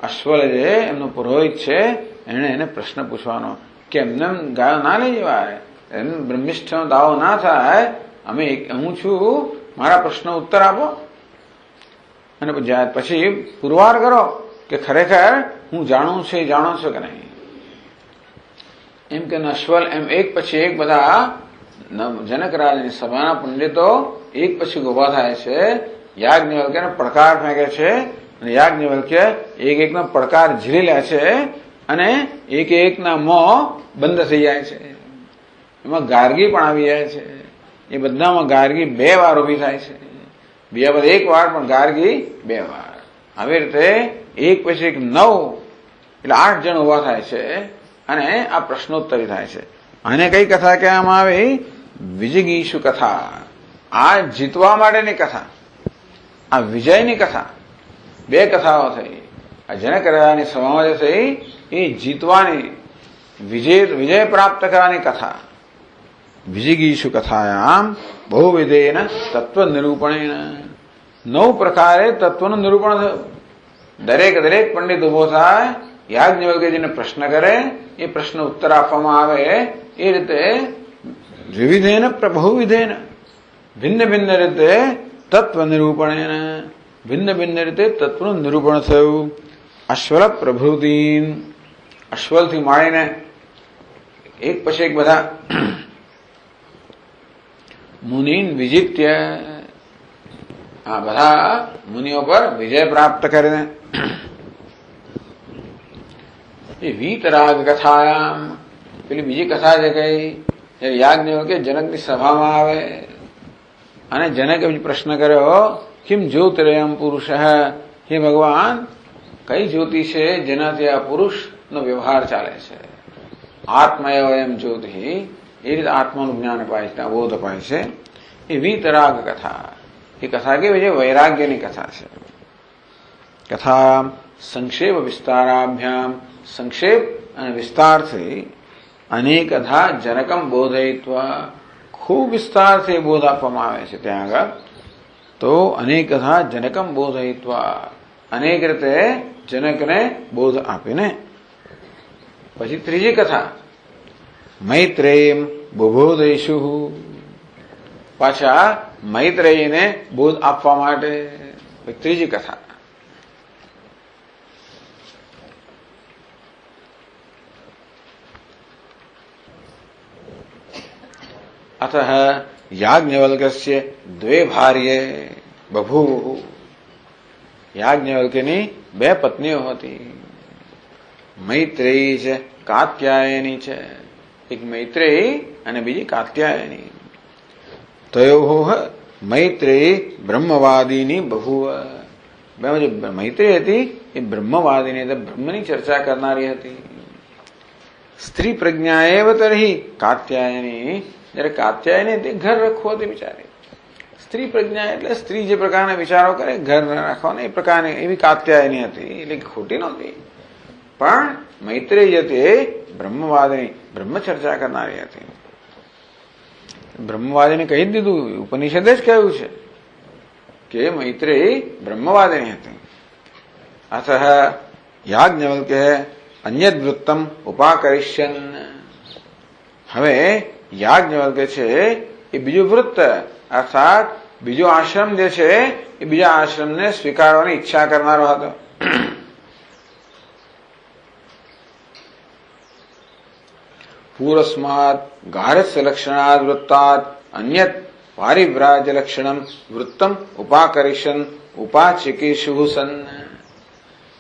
અશ્વલ જે એમનો પુરોહિત છે એને એને પ્રશ્ન પૂછવાનો કે એમને ગાયો ના લઈ જવાય, એમ બ્રહ્મિષ્ઠનો દાવો ના થાય. હું છું, મારા પ્રશ્નો ઉત્તર આપો. અને પછી પુરવાર કરો કે ખરેખર હું જાણું છું એ જાણો છો કે નહીં. એમ કે અશ્વલ એમ એક પછી એક બધા જનક રાજની સભાના પંડિતો એક પછી ઉભા થાય છે. યાજ્ઞવલ્ક્યને પડકાર ફેંકે છે અને યાજ્ઞવલ્ક્ય એક એકનો પડકાર ઝીલી લે છે અને એક એકના મોં બંધ થઈ જાય છે. એમાં ગાર્ગી પણ આવી જાય છે. એ બધામાં ગાર્ગી 2 વાર ઉભી થાય છે. બીજા બધા 1 વાર, પણ ગાર્ગી 2 વાર. આવી રીતે એક પછી એક 9 એટલે 8 જણ ઉભા થાય છે અને આ પ્રશ્નોત્તરી થાય છે. આને કઈ કથા કહેવામાં આવી? વિજગીષુ કથા. આ જીતવા માટેની કથા, આ વિજયની કથા. 2 કથાઓ થઈ. આ જનક રાજાની સભામાં જે થઈ એ જીતવાની, વિજય પ્રાપ્ત કરવાની કથા. વિજગીષુ કથાયામ બહુવિધેન તત્વ નિરૂપણેન. 9 પ્રકારે તત્વનું નિરૂપણ થયું. દરેક પંડિત ઉભો થાય, યાજ્ઞવલ્ક્યજીને પ્રશ્ન કરે, એ પ્રશ્ન ઉત્તર આપવામાં આવે. એ રીતે વિવિધેન બહુવિધેન, ભિન્ન ભિન્ન રીતે તત્વ નિરૂપણેન, ભિન્ન ભિન્ન રીતે તત્વનું નિરૂપણ થયું. અશ્વલ પ્રભૃતિન, અશ્વલથી માંડીને એક પછી એક બધા મુનિન વિજિત્ય, આ બધા મુનિઓ પર વિજય પ્રાપ્ત કરીને એ વીતરાગ કથાયામ, પેલી બીજી કથા છે કઈ યાજ્ઞવલ્ક્ય જનકની સભામાં આવે અને જનકે પ્રશ્ન કર્યો કિમ જ્યોતિરયમ પુરુષ. હે ભગવાન, કઈ જ્યોતિ છે જેનાથી આ પુરુષનો વ્યવહાર ચાલે છે? આત્મયમ જ્યોતિ, એ રીતે આત્માનું જ્ઞાન અપાય છે, બોધ અપાય છે. એ વીતરાગ કથા, એ કથા કેવી છે? વૈરાગ્યની કથા છે. કથા સંક્ષેપ વિસ્તારાભ્યામ, સંક્ષેપ અને વિસ્તારથી અનેકધા જનકમ બોધયિત્વા, ખૂબ વિસ્તારથી બોધ આપવામાં આવે છે ત્યાં આગળ. તો અનેકધા જનકમ બોધયિત્વા, અનેક રીતે જનકને બોધ આપીને. પછી ત્રીજી કથા મૈત્રેયમ બુબોધયિષુ, પાછા મૈત્રેયીને બોધ આપવા માટે ત્રીજી કથા. अतः याज्ञवल्क्यस्य 2 भार्ये बभूवुः. યાજ્ઞવલ્ક્યની બે પત્નીઓ હતી. મૈત્રેયી છે, કાત્યાયની છે. એક મૈત્રેયી અને બીજી કાત્યાયની. તયોઃ મૈત્રેયી બ્રહ્મવાદીની બહુવ. જે મૈત્રેયી હતી એ બ્રહ્મવાદીની એટલે બ્રહ્મની ચર્ચા કરનારી હતી. સ્ત્રી પ્રજ્ઞા એવ તર્હિ કાત્યાયની. જયારે કાત્યાયની તે ઘર રખવું હતી બિચારી. સ્ત્રી પ્રજ્ઞા એટલે સ્ત્રી જે પ્રકારના વિચારો કરે ઘર રાખવાના એ પ્રકારની એવી કાત્યાયની હતી. એટલે ખોટી નહોતી, પણ મૈત્રેયી હતી બ્રહ્મવાદીની, બ્રહ્મ ચર્ચા કરનારી હતી. બ્રહ્મવાદીને કહી દીધું, ઉપનિષદે જ કહ્યું છે કે મૈત્રેયી બ્રહ્મવાદીની હતી. અથ યાજ્ઞવલ્ક્ય અન્યદ વૃત્તમ ઉપાકરિષ્યન. હવે યાજ્ઞવલ્ક્ય છે એ બીજું વૃત્ત અર્થાત બીજો આશ્રમ જે છે એ બીજા આશ્રમને સ્વીકારવાની ઈચ્છા કરનારો હતો. પૂર્વસ્માત ગારસ્ય લક્ષણાદ વૃત્તાદ અન્યત પારિવ્રાજ્ય લક્ષણમ વૃત્તમ ઉપાકરિષ્યન ઉપાચિકીષુ સન.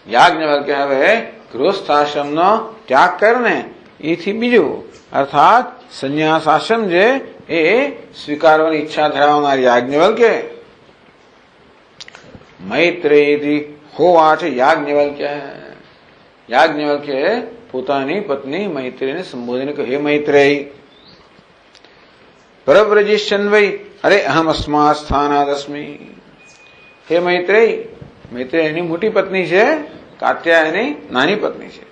યાજ્ઞવલ્ક્ય હવે ગૃહસ્થાશ્રમનો ત્યાગ કરીને એથી બીજું અર્થાત સંન્યાસ આશ્રમ જે એ સ્વીકારવાની ઈચ્છા ધરાવનાર યાજ્ઞવલ્ક્ય મૈત્રેયી હોવાચ યાજ્ઞવલ્ક્ય. યાજ્ઞવલ્ક્ય પોતાની પત્ની મૈત્રેયીને સંબોધીને કહ્યું, હે મૈત્રેયી પરવ્રજિષ્યન વૈ અરે અહમ અસ્માત સ્થાનાદસ્મી. હે મૈત્રેયી, મૈત્રેયી એની મોટી પત્ની છે, કાત્યાયની નાની પત્ની છે.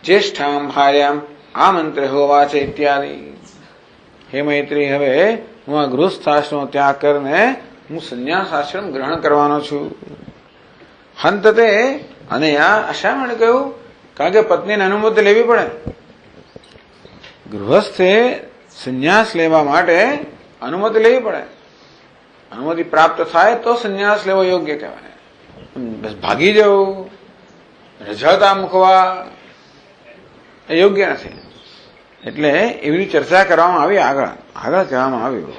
જ્યેષ્ઠામ ભાર્યામ આમંત્રે હોવા છે ઇત્યાદિ. હે મૈત્રી, હવે હું આ ગૃહસ્થાશ્રમ ત્યાગ કરીને હું સંન્યાસ આશ્રમ ગ્રહણ કરવાનો છું. હંતતે અને આ શા માટે કહ્યું? કારણ કે પત્નીને અનુમતિ લેવી પડે. ગૃહસ્થે સંન્યાસ લેવા માટે અનુમતિ લેવી પડે. અનુમતિ પ્રાપ્ત થાય તો સંન્યાસ લેવો યોગ્ય કહેવાય. બસ ભાગી જવું, રજળતા મૂકવા એ યોગ્ય નથી. એટલે એવી ચર્ચા કરવામાં આવી. આગળ કહેવામાં આવ્યું.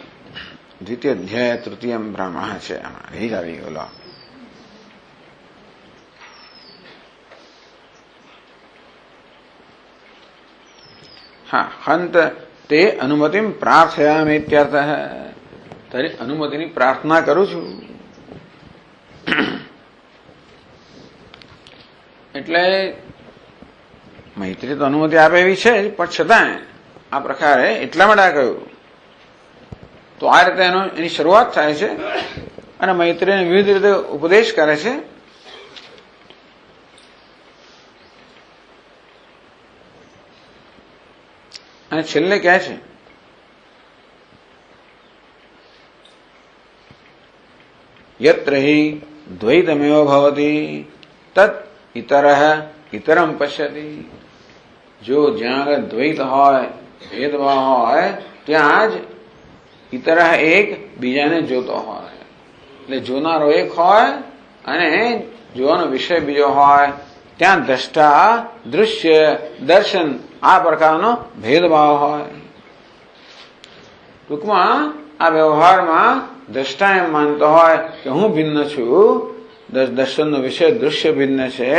દ્વિતીય અધ્યાય તૃતીયમ બ્રહ્મ છે, આમાં રહી જ આવી ગયેલો. હા, હંત તે અનુમતિમ પ્રાર્થયામિ ઇત્યર્થ. તારી અનુમતિની પ્રાર્થના કરું છું. એટલે મૈત્રી તો અનુમતિ આપે એવી છે, પણ છતાં આ પ્રકારે એટલા માટે આ કહ્યું. તો આ રીતે એની શરૂઆત થાય છે અને મૈત્રીને વિવિધ રીતે ઉપદેશ કરે છે. અને છેલ્લે કહે છે યત્ર હિ દ્વૈતમેવ ભવતિ તત ઇતરઃ ઇતરમ પશ્યતિ. જો જ્યાં આગળ દ્વૈત હોય, ભેદભાવ હોય, ત્યાં જ ઇતરઃ એક બીજાને જોતો હોય. એટલે જોનારો એક હોય અને જોવાનો વિષય બીજો હોય. ત્યાં દ્રષ્ટા, દૃશ્ય, દર્શન આ પ્રકારનો ભેદભાવ હોય. ટૂંકમાં આ વ્યવહારમાં દ્રષ્ટા એમ માનતો હોય કે હું ભિન્ન છું, દર્શનનો વિષય દૃશ્ય ભિન્ન છે.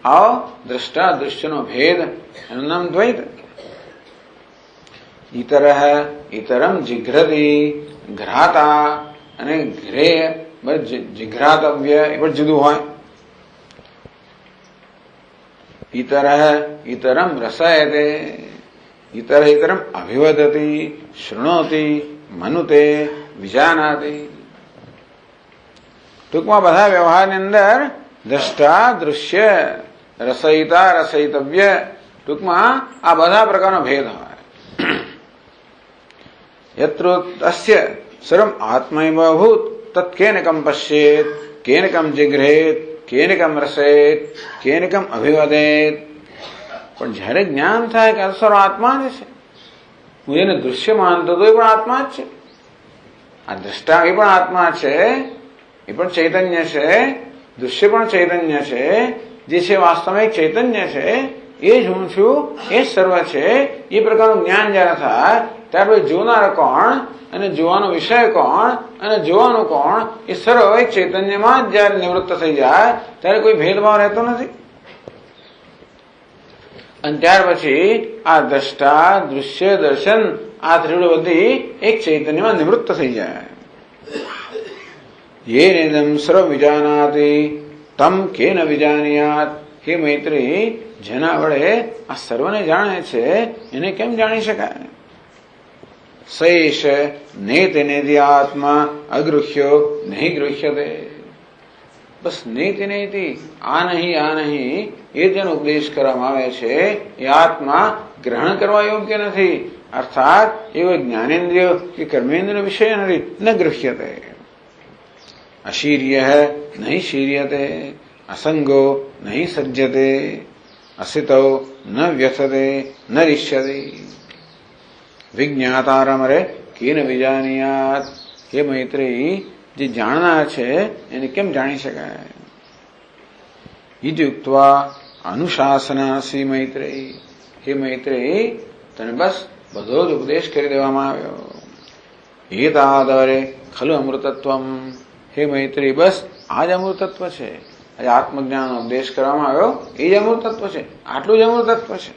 આવો દ્રષ્ટા દૃશ્યનો ભેદ, એનું નામ દ્વૈત. ઇતરઃ ઇતરમ જિઘ્રતિ. ઘ્રાતા અને ઘ્રેય જિઘ્રાતવ્ય એ પણ જુદું હોય. ઇતરઃ ઇતરમ રસયતે. ઇતર ઇતરમ અભિવદતિ, શૃણોતિ, મનુતે, વિજાનાતિ. ટૂંકમાં બધા વ્યવહારની અંદર દ્રષ્ટા, દૃશ્ય, રસયિતા, રસયિતવ્ય, ટૂંકમાં આ બધા પ્રકારનો ભેદ હોય. યત્ર તસ્ય સર્વમ આત્મૈવ ભૂત તત્ કેનકમ પશ્યેત, કેનકમ જિઘ્રેત, કેનકમ રસેત, કેનકમ અભિવદેત. પણ જયારે જ્ઞાન થાય કે સર્વ આત્મા જ છે, હું એને દૃશ્ય માનતો તો એ પણ આત્મા જ છે. આ દ્રષ્ટા એ પણ આત્મા છે, એ પણ ચૈતન્ય છે. દૃશ્ય પણ ચૈતન્ય છે. જે છે વાસ્તવિક ચૈતન્ય છે, એ જ હું છું, એ જ સર્વ છે. એ પ્રકારનું જ્ઞાન જયારે થાય ત્યાર પછી જોનાર કોણ અને જોવાનો વિષય કોણ અને જોવાનું કોણ એ સર્વ એક ચૈતન્યમાં જ જયારે નિવૃત્ત થઈ જાય ત્યારે કોઈ ભેદભાવ રહેતો નથી. અને ત્યાર પછી આ દ્રષ્ટા દૃશ્ય દર્શન આ ત્રિવડ બધી એક ચૈતન્યમાં નિવૃત્ત થઈ જાય. યેનેદં સર્વ વિજાનાતિ તમ કેન વિજાનીયાત. હે મૈત્રી, જેના વડે આ સર્વને જાણે છે એને કેમ જાણી શકાય? સૈષ નેતિ નેતિ આત્મા અગૃહ્યો નહીં ગૃહ્યતે. બસ નેતિ નેતિ આ નહીં એ જેનો ઉપદેશ કરવામાં આવે છે એ આત્મા ગ્રહણ કરવા યોગ્ય નથી. અર્થાત એવો જ્ઞાનેન્દ્રિય કે કર્મેન્દ્રિય વિષય નથી. ન ગૃહ્યતે. અશીર્ય નહીં શીર્યતે. અસંગો નહીં સજ્જતે. અસિતો ન વ્યથતે ન રિષ્યતે. વિજ્ઞાતારમરે કેન વિજાનીયાત. હે મૈત્રી, જે જાણનાર છે એને કેમ જાણી શકાય? ઇત્યુક્ત્વા અનુશાસનાસી મૈત્રેયી. હે મૈત્રેયી, તને બસ બધો જ ઉપદેશ કરી દેવામાં આવ્યો. એતાદરે ખલુ અમૃતત્વમ. હે મૈત્રી, બસ આ જ અમૃતત્વ છે. આજે આત્મજ્ઞાનનો ઉપદેશ કરવામાં આવ્યો એ જ અમૃતત્વ છે. આટલું જ અમૃતત્વ છે.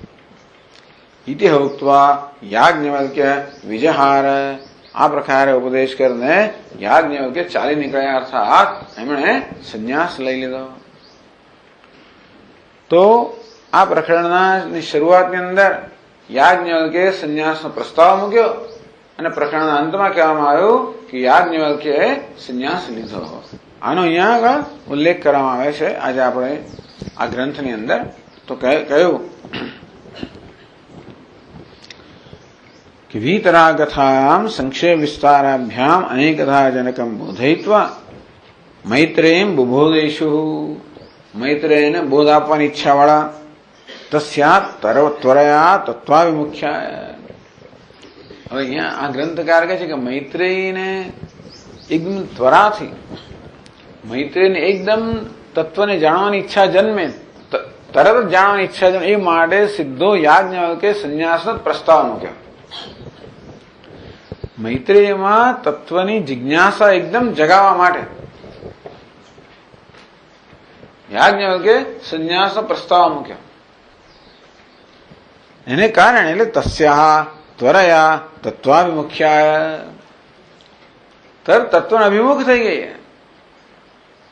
ઇતિ હોક્ત્વા યાજ્ઞવલ્ક્ય વિજહાર. આ પ્રકારે ઉપદેશ કરીને યાજ્ઞવલ્ક્ય ચાલી નીકળ્યા. અર્થાત એમણે સંન્યાસ લઈ લીધો. તો આ પ્રકરણની શરૂઆતની અંદર યાજ્ઞવલ્ક્યે સંન્યાસનો પ્રસ્તાવ મૂક્યો અને પ્રકરણના અંતમાં કહેવામાં આવ્યું કે યાજ્ઞવલ્ક્યે સંન્યાસ લીધો. આનો અહીંયા આગળ ઉલ્લેખ કરવામાં આવે છે આજે આપણે આ ગ્રંથની અંદર. તો કહ્યું કે વીતરાગથાયામ સંક્ષેપ વિસ્તારાભ્યામ અનેકથા જનકમ બોધયિત્વા મૈત્રેયમ બુબોધેશુ. મૈત્રેયને બોધ આપવાની ઈચ્છાવાળા તસ્યાત ત્વરયા તત્વાવિમુખ્યા. હવે અહીંયા આ ગ્રંથકાર કહે છે કે મૈત્રેયીને એકદમ ત્વરાથી, મૈત્રેયને એકદમ તત્વને જાણવાની ઈચ્છા જન્મે, તરત જ જાણવાની ઈચ્છા જન્મે, એ માટે સીધો યાજ્ઞવલ્ક્યે સંન્યાસનો પ્રસ્તાવ મૂક્યો. મૈત્રેયમાં તત્વની જિજ્ઞાસા એકદમ જગાવવા માટે યાજ્ઞવલ્ક્યે સંન્યાસનો પ્રસ્તાવ મૂક્યો. એને કારણે એટલે તસ્યા ત્વરયા તત્વાભિમુખ્યા, તરત તત્વને અભિમુખ થઈ ગઈ.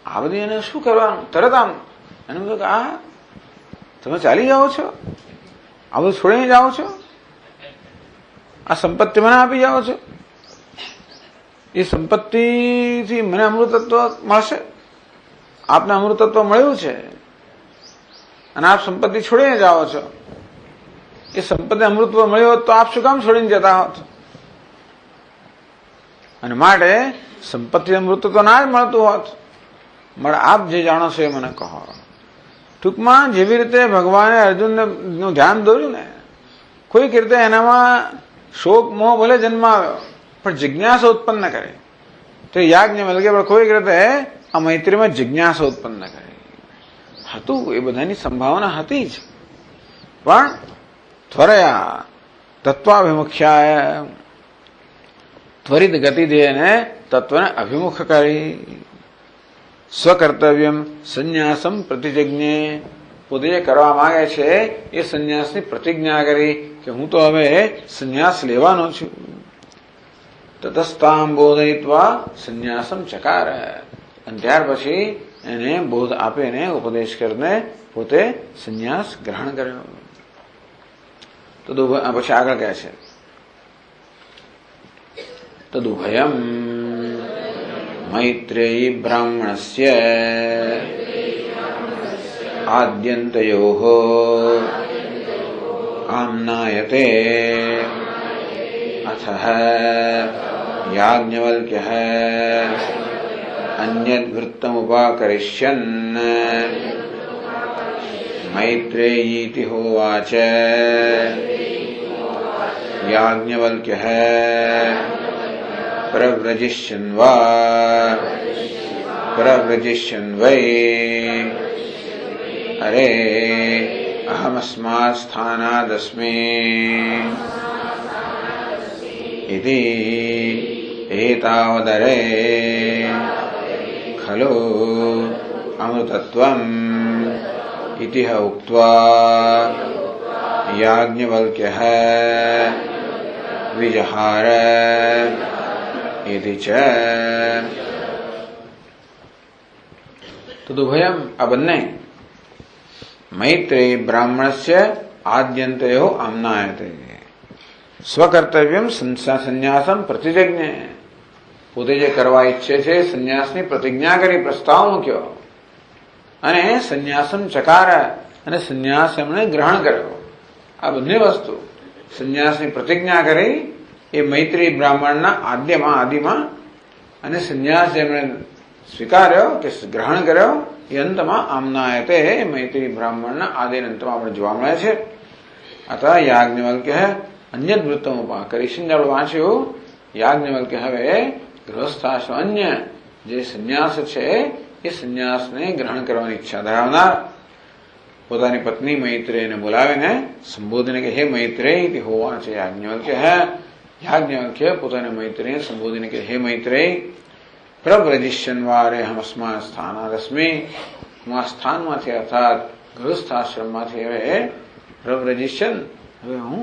આ બધી એને શું કરવાનું? તરત આમ એને બધું આ તમે ચાલી જાઓ છો, આ બધું છોડીને જાઓ છો, આ સંપત્તિ મને આપી જાઓ છો, એ સંપત્તિથી મને અમૃતત્વ મળશે, આપને અમૃતત્વ મળ્યું છે અને આપ સંપત્તિ છોડીને જાઓ છો. એ સંપત્તિ અમૃતત્વ મળ્યો હોત તો આપ શું કામ છોડીને જતા હોત? અને માટે સંપત્તિ અમૃતત્વ ના જ મળતું હોત. મળે આપ જે જાણો છો એ મને કહો. ટૂંકમાં જેવી રીતે ભગવાને અર્જુનનું ધ્યાન દોર્યું ને, કોઈક રીતે એનામાં શોક મોહ ભલે જન્માવ્યો પણ જિજ્ઞાસા ઉત્પન્ન કરે. તો યાજ્ઞવલ્ક્ય પણ કોઈક રીતે આ મૈત્રીમાં જિજ્ઞાસા ઉત્પન્ન કરે. હતું એ બધાની સંભાવના હતી જ, પણ ત્વરયા તત્વાભિમુખ્યાય, ત્વરિત ગતિથી એને તત્વને અભિમુખ કરી. સ્વકર્તવ્યમ સંન્યાસમ પ્રતિજજ્ઞે. પોતે જે કરવા માંગે છે એ સંન્યાસની પ્રતિજ્ઞા કરી કે હું તો હવે સંન્યાસ લેવાનો છું. તતસ્તામ બોધયિત્વા સંન્યાસમ ચકાર. અને ત્યાર પછી એને બોધ આપીને ઉપદેશ કરીને પોતે સંન્યાસ ગ્રહણ કર્યો. તો પછી આગળ કહે છે તદુભયમ મૈત્રેયી બ્રાહ્મણસ્ય આદ્યંતયોઃ આમ્નાયતે અથઃ યાજ્ઞવલ્ક્યઃ અન્યદ્વૃત્તમુપાકરિષ્યन् મૈત્રેયીતિ હોવાચ. યાજ્ઞવલ્ક્યઃ પ્રવ્રજિષ્યन् વૈ અરે અહમસ્માत् સ્થાનાદસ્મિ इति एतावदरे खलु अमृतत्वम् इति उक्त्वा याज्ञवल्क्यः विजहार इति च। तदुभयम् अबन्ने मैत्रेयी ब्राह्मणस्य आद्यन्तयो आम्नायते स्वकर्तव्यम संन्यासम प्रतिजज्ञे પોતે જે કરવા ઈચ્છે છે સંન્યાસની પ્રતિજ્ઞા કરી પ્રસ્તાવ મૂક્યો અને સંન્યાસમ ચકાર અને સંન્યાસ એમણે ગ્રહણ કર્યો. આ બંને વસ્તુ સંન્યાસની પ્રતિજ્ઞા કરી એ મૈત્રી બ્રાહ્મણના આદિમાં અને સંન્યાસ એમણે સ્વીકાર્યો કે ગ્રહણ કર્યો એ અંતમાં આમનાયતે મૈત્રી બ્રાહ્મણના આદિનંતમાં આપણે જોવા મળે છે. અતઃ યાજ્ઞવલ્ક્ય અન્યદ વૃત્તમ ઉપાકરી આપણે વાંચ્યું. યાજ્ઞવલ્ક્ય હવે ગૃહસ્થાશ્રમ અન્ય જે સંન્યાસ છે એ સંન્યાસને ગ્રહણ કરવાની ઈચ્છા ધરાવનાર પોતાની પત્ની મૈત્રેયને બોલાવીને સંબોધીને કે હે મૈત્રેય હોવા છે યાજ્ઞવલ્ક્ય પોતાની મૈત્રેયને સંબોધીને કે હે મૈત્રેય પ્રવ્રજિષ્યન્વારે હમસ્મા સ્થાનાદસ્મી હું આ સ્થાનમાંથી અર્થાત ગૃહસ્થાશ્રમમાંથી હવે પ્રવ્રજિષ્યન હવે હું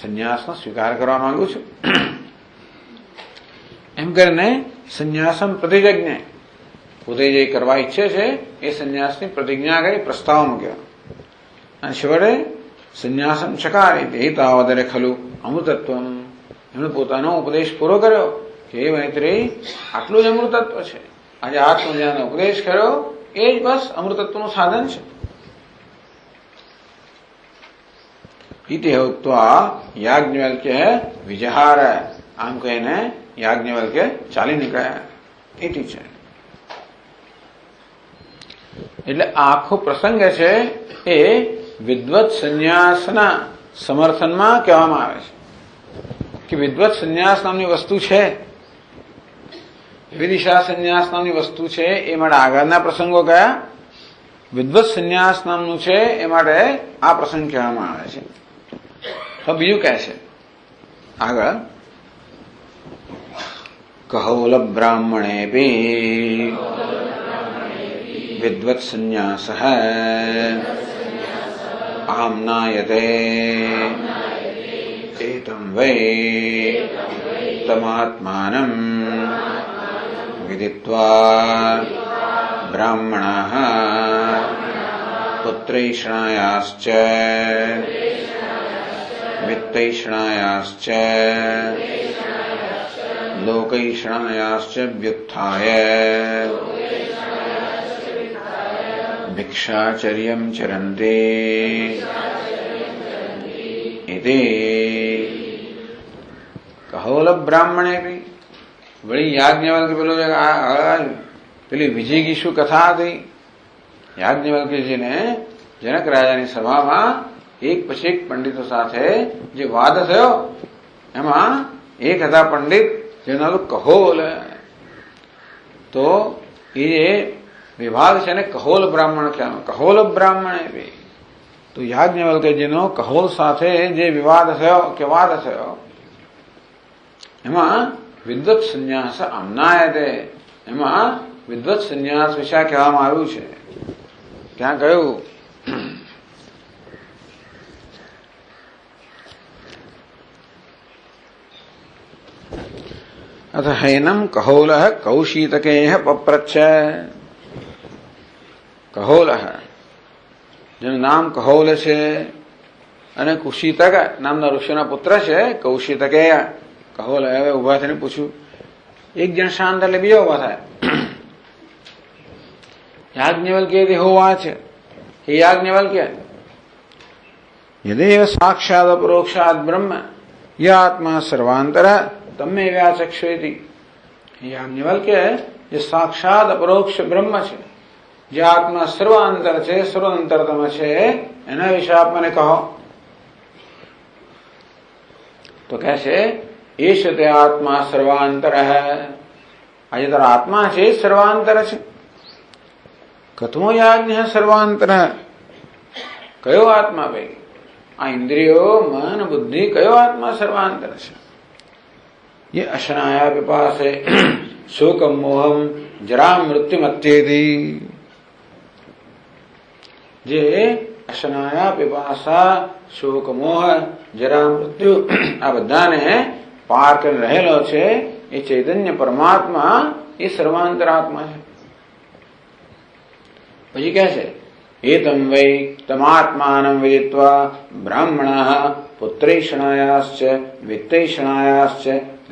સંન્યાસનો સ્વીકાર કરવા માંગુ છું. એમ કરીને સંન્યાસમ પ્રતિજજ્ઞે પોતે જે કરવા ઈચ્છે છે એ સંન્યાસની પ્રતિજ્ઞા કરી પ્રસ્તાવ મૂક્યો અને છેવટે સંન્યાસમ ચકારી તે તાવદરે ખલુ અમૃતત્વમ એમણે પોતાનો ઉપદેશ પૂરો કર્યો કે એ મૈત્રેય આટલું જ અમૃતત્વ છે. આજે આત્મજ્ઞાનનો ઉપદેશ કર્યો એ જ બસ અમૃતત્વનું સાધન છે. ઇતિ ઉક્ત્વા યાજ્ઞવલ્ક્ય વિજહાર આમ કહીને યાજ્ઞવલ્ક્ય ચાલી નીકળ્યા. ઇતિ છે એટલે આખો પ્રસંગ છે એ વિદ્વત સંન્યાસના સમર્થનમાં કહેવામાં આવે છે કે વિદ્વત સંન્યાસ નામની વસ્તુ છે, વિદિશા સંન્યાસ નામની વસ્તુ છે એ માટે આગળના પ્રસંગો કયા, વિદ્વત સંન્યાસ નામનું છે એ માટે આ પ્રસંગ કહેવામાં આવે છે. તો બીજું કહે છે આગળ કહોલ બ્રાહ્મણેપી વિદ્વત સંન્યાસ આમ્નાયતે એતમ વૈ તમાત્માનમ વિદિત્વા બ્રાહ્મણાઃ પુત્રૈષણાયાશ્ચ વિત્તૈષણાયાશ્ચ લોકૈષણાયાશ્ચ વ્યુત્થાય ભિક્ષાચર્યમ ચરન્તિ ઇતિ કહોલ બ્રાહ્મણે બી વળી યાજ્ઞવલ્ક્ય પેલો પેલી વિજયગી શું કથા હતી. યાજ્ઞવલ્ક્યજીને જનક રાજાની સભામાં એક પછી એક પંડિતો સાથે જે વાદ થયો એમાં એક હતા પંડિત જેનું નામ કહોલ. તો એ વિભાગ છે ને કહોલ બ્રાહ્મણ કહેવાનો. કહોલ બ્રાહ્મણ એ તો યાજ્ઞવલ્ક્યજીનો કહોલ સાથે જે વિવાદ થયો કે વાદ થયો એમાં વિદ્વત સંન્યાસ આમ્નાયતે એમાં વિદ્વત સંન્યાસ વિશે કહેવામાં આવ્યું છે. ક્યાં કહ્યું અથ હૈનમ કહોલ કૌશિતકેય પપ્રચ્છ. કહોલ જેનું નામ કહોલ છે અને કુશિતક નામના ઋષિના પુત્ર છે કૌશિતકેય. કહોલ હવે ઉભા થઈને પૂછ્યું, એક જણ શાંત એટલે બીજો ઉભા થાય. યાજ્ઞવલ્ક્ય હોવા છે હે યાજ્ઞવલ્ક્ય યદેવ સાક્ષાદ અપરોક્ષાદ બ્રહ્મ યાત્મા સર્વાંતર તમે વ્યાચક્ષેતિ. યાજ્ઞવલ્ક્ય જે સાક્ષાત અપરોક્ષ બ્રહ્મ છે, જે આત્મા સર્વાંતર છે, સર્વાંતરતમ છે, એના વિશે આપ મને કહો. તો કહે છે એશ તે આત્મા સર્વાંતર. આજે તારો આત્મા છે સર્વાંતર છે. કથમો યાજ્ઞ સર્વાંતર. કયો આત્મા ભાઈ? આ ઇન્દ્રિયો મન બુદ્ધિ કયો આત્મા સર્વાંતર છે? ये अशनाया पिपासे शोकम मोहम जरा मृत्युमत्येति। जे अशनाया पिपासा शोक मोह जरा मृत्यु आ बधाने पार कर रहेलो छे ए चैतन्य परमात्मा ए सर्वांतरात्मा है। પછી કહે છે एतम वै तमात्मानं विदित्वा ब्राह्मणाः पुत्रैषणायाश्च वित्तैषणायाश्च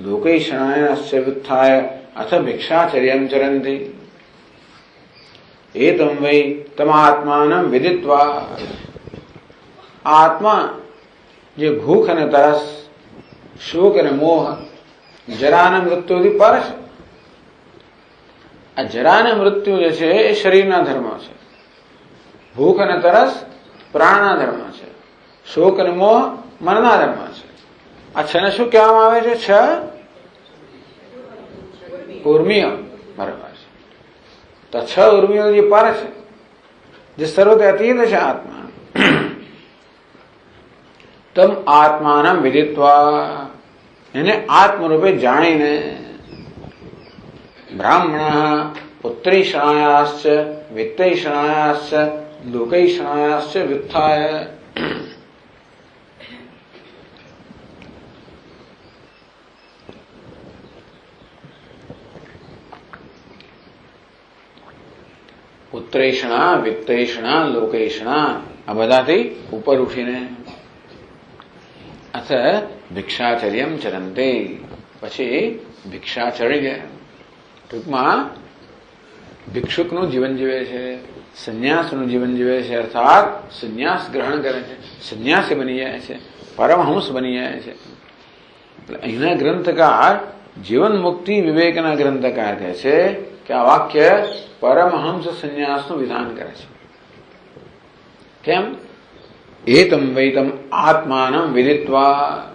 लोकैषणायाश्च व्युत्थाय अथ भिक्षाचर्यं चरन्ति। एतम वै तमात्मानं विदित्वा, आत्मा જે ભૂખ અને તરસ, શોક અને મોહ, જરા અને મૃત્યુથી પર છે. આ જરા અને મૃત્યુ જે છે એ શરીરના ધર્મ છે. ભૂખ અને તરસ પ્રાણના ધર્મ છે. શોક અને મોહ મનના ધર્મ છે. આ છ ને શું કહેવામાં આવે છે? છ ઉર્મિઓ બરાબર છે. તો છ ઉર્મિઓ જે પર છે, જે સર્વથી અતીત છે આત્મા, તમ આત્માનં વિદિત્વા, એને આત્મરૂપે જાણીને, બ્રાહ્મણ પુત્રૈષણાયાશ્ચ વિત્તૈષણાયાશ્ચ लोकैषणायाश्च व्युत्थाय, પુત્રૈષણા વિત્તૈષણા લોકૈષણા આ બધાથી ઉપર ઉઠીને અથ ભિક્ષાચર્યમ ચરંતે, પછી ભિક્ષા ચડી ગયા. ટૂંકમાં ભિક્ષુકનું જીવન જીવે છે, સંન્યાસનું જીવન જીવે છે, અર્થાત સંન્યાસ ગ્રહણ કરે છે, સંન્યાસી બની જાય છે, પરમહંસ બની જાય છે. એટલે અહીંના ગ્રંથકાર જીવન મુક્તિ વિવેકના ગ્રંથકાર કહે છે કે આ વાક્ય પરમહંસ સંન્યાસનું વિધાન કરે છે. કેમ? એતમ વૈતમ આત્માનં વિદિત્વા,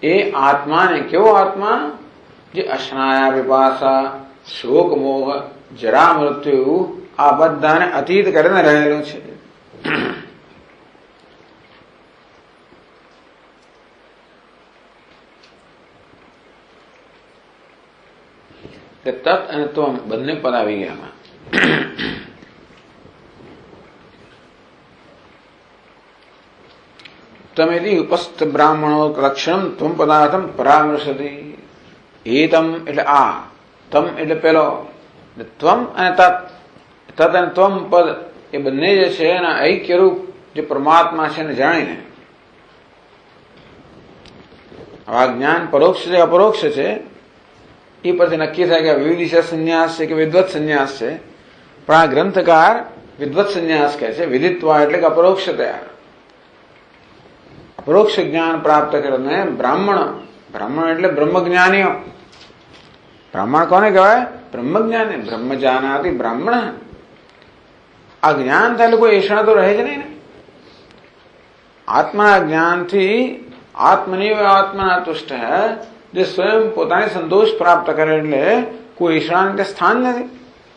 એ આત્માને, કેવો આત્મા? જે અશનાયા વિપાસા શોક મોહ જરા મૃત્યુ આ બધાને અતીત કરીને રહેલો છે. તત અને ત્વમ બંને પદ આવી ગયા આમાં. તમેથી ઉપસ્થ બ્રાહ્મણો લક્ષણમ ત્વમ પદાર્થમ પરામર્શતિ. એતમ એટલે આ, તમ એટલે પેલો, ત્વમ અને તત, તત અને ત્વમ પદ એ બંને જે છે એના ઐક્યરૂપ જે પરમાત્મા છે એને જાણીને, આ જ્ઞાન પરોક્ષ છે અપરોક્ષ છે એ પરથી નક્કી થાય કે વિવિધિશા સંન્યાસ છે કે વિદ્વત સંન્યાસ છે. પણ આ ગ્રંથકાર વિદ્વત સંન્યાસ કહે છે. વિદિત્વા એટલે કે અપરોક્ષતયા, અપરોક્ષ જ્ઞાન પ્રાપ્ત કરીને બ્રાહ્મણ, બ્રાહ્મણ એટલે બ્રહ્મજ્ઞાનીઓ. બ્રાહ્મણ કોને કહેવાય? બ્રહ્મજ્ઞાની. બ્રહ્મ જાનાતિ બ્રાહ્મણ. આ જ્ઞાન થાય કોઈ એષણા તો રહે જ નહીં ને. આત્માના જ્ઞાનથી આત્મનિવ આત્મના તુષ્ટ હૈ, જે સ્વયં પોતાને સંતોષ પ્રાપ્ત કરે એટલે કોઈ ઈષણા સ્થાન નથી.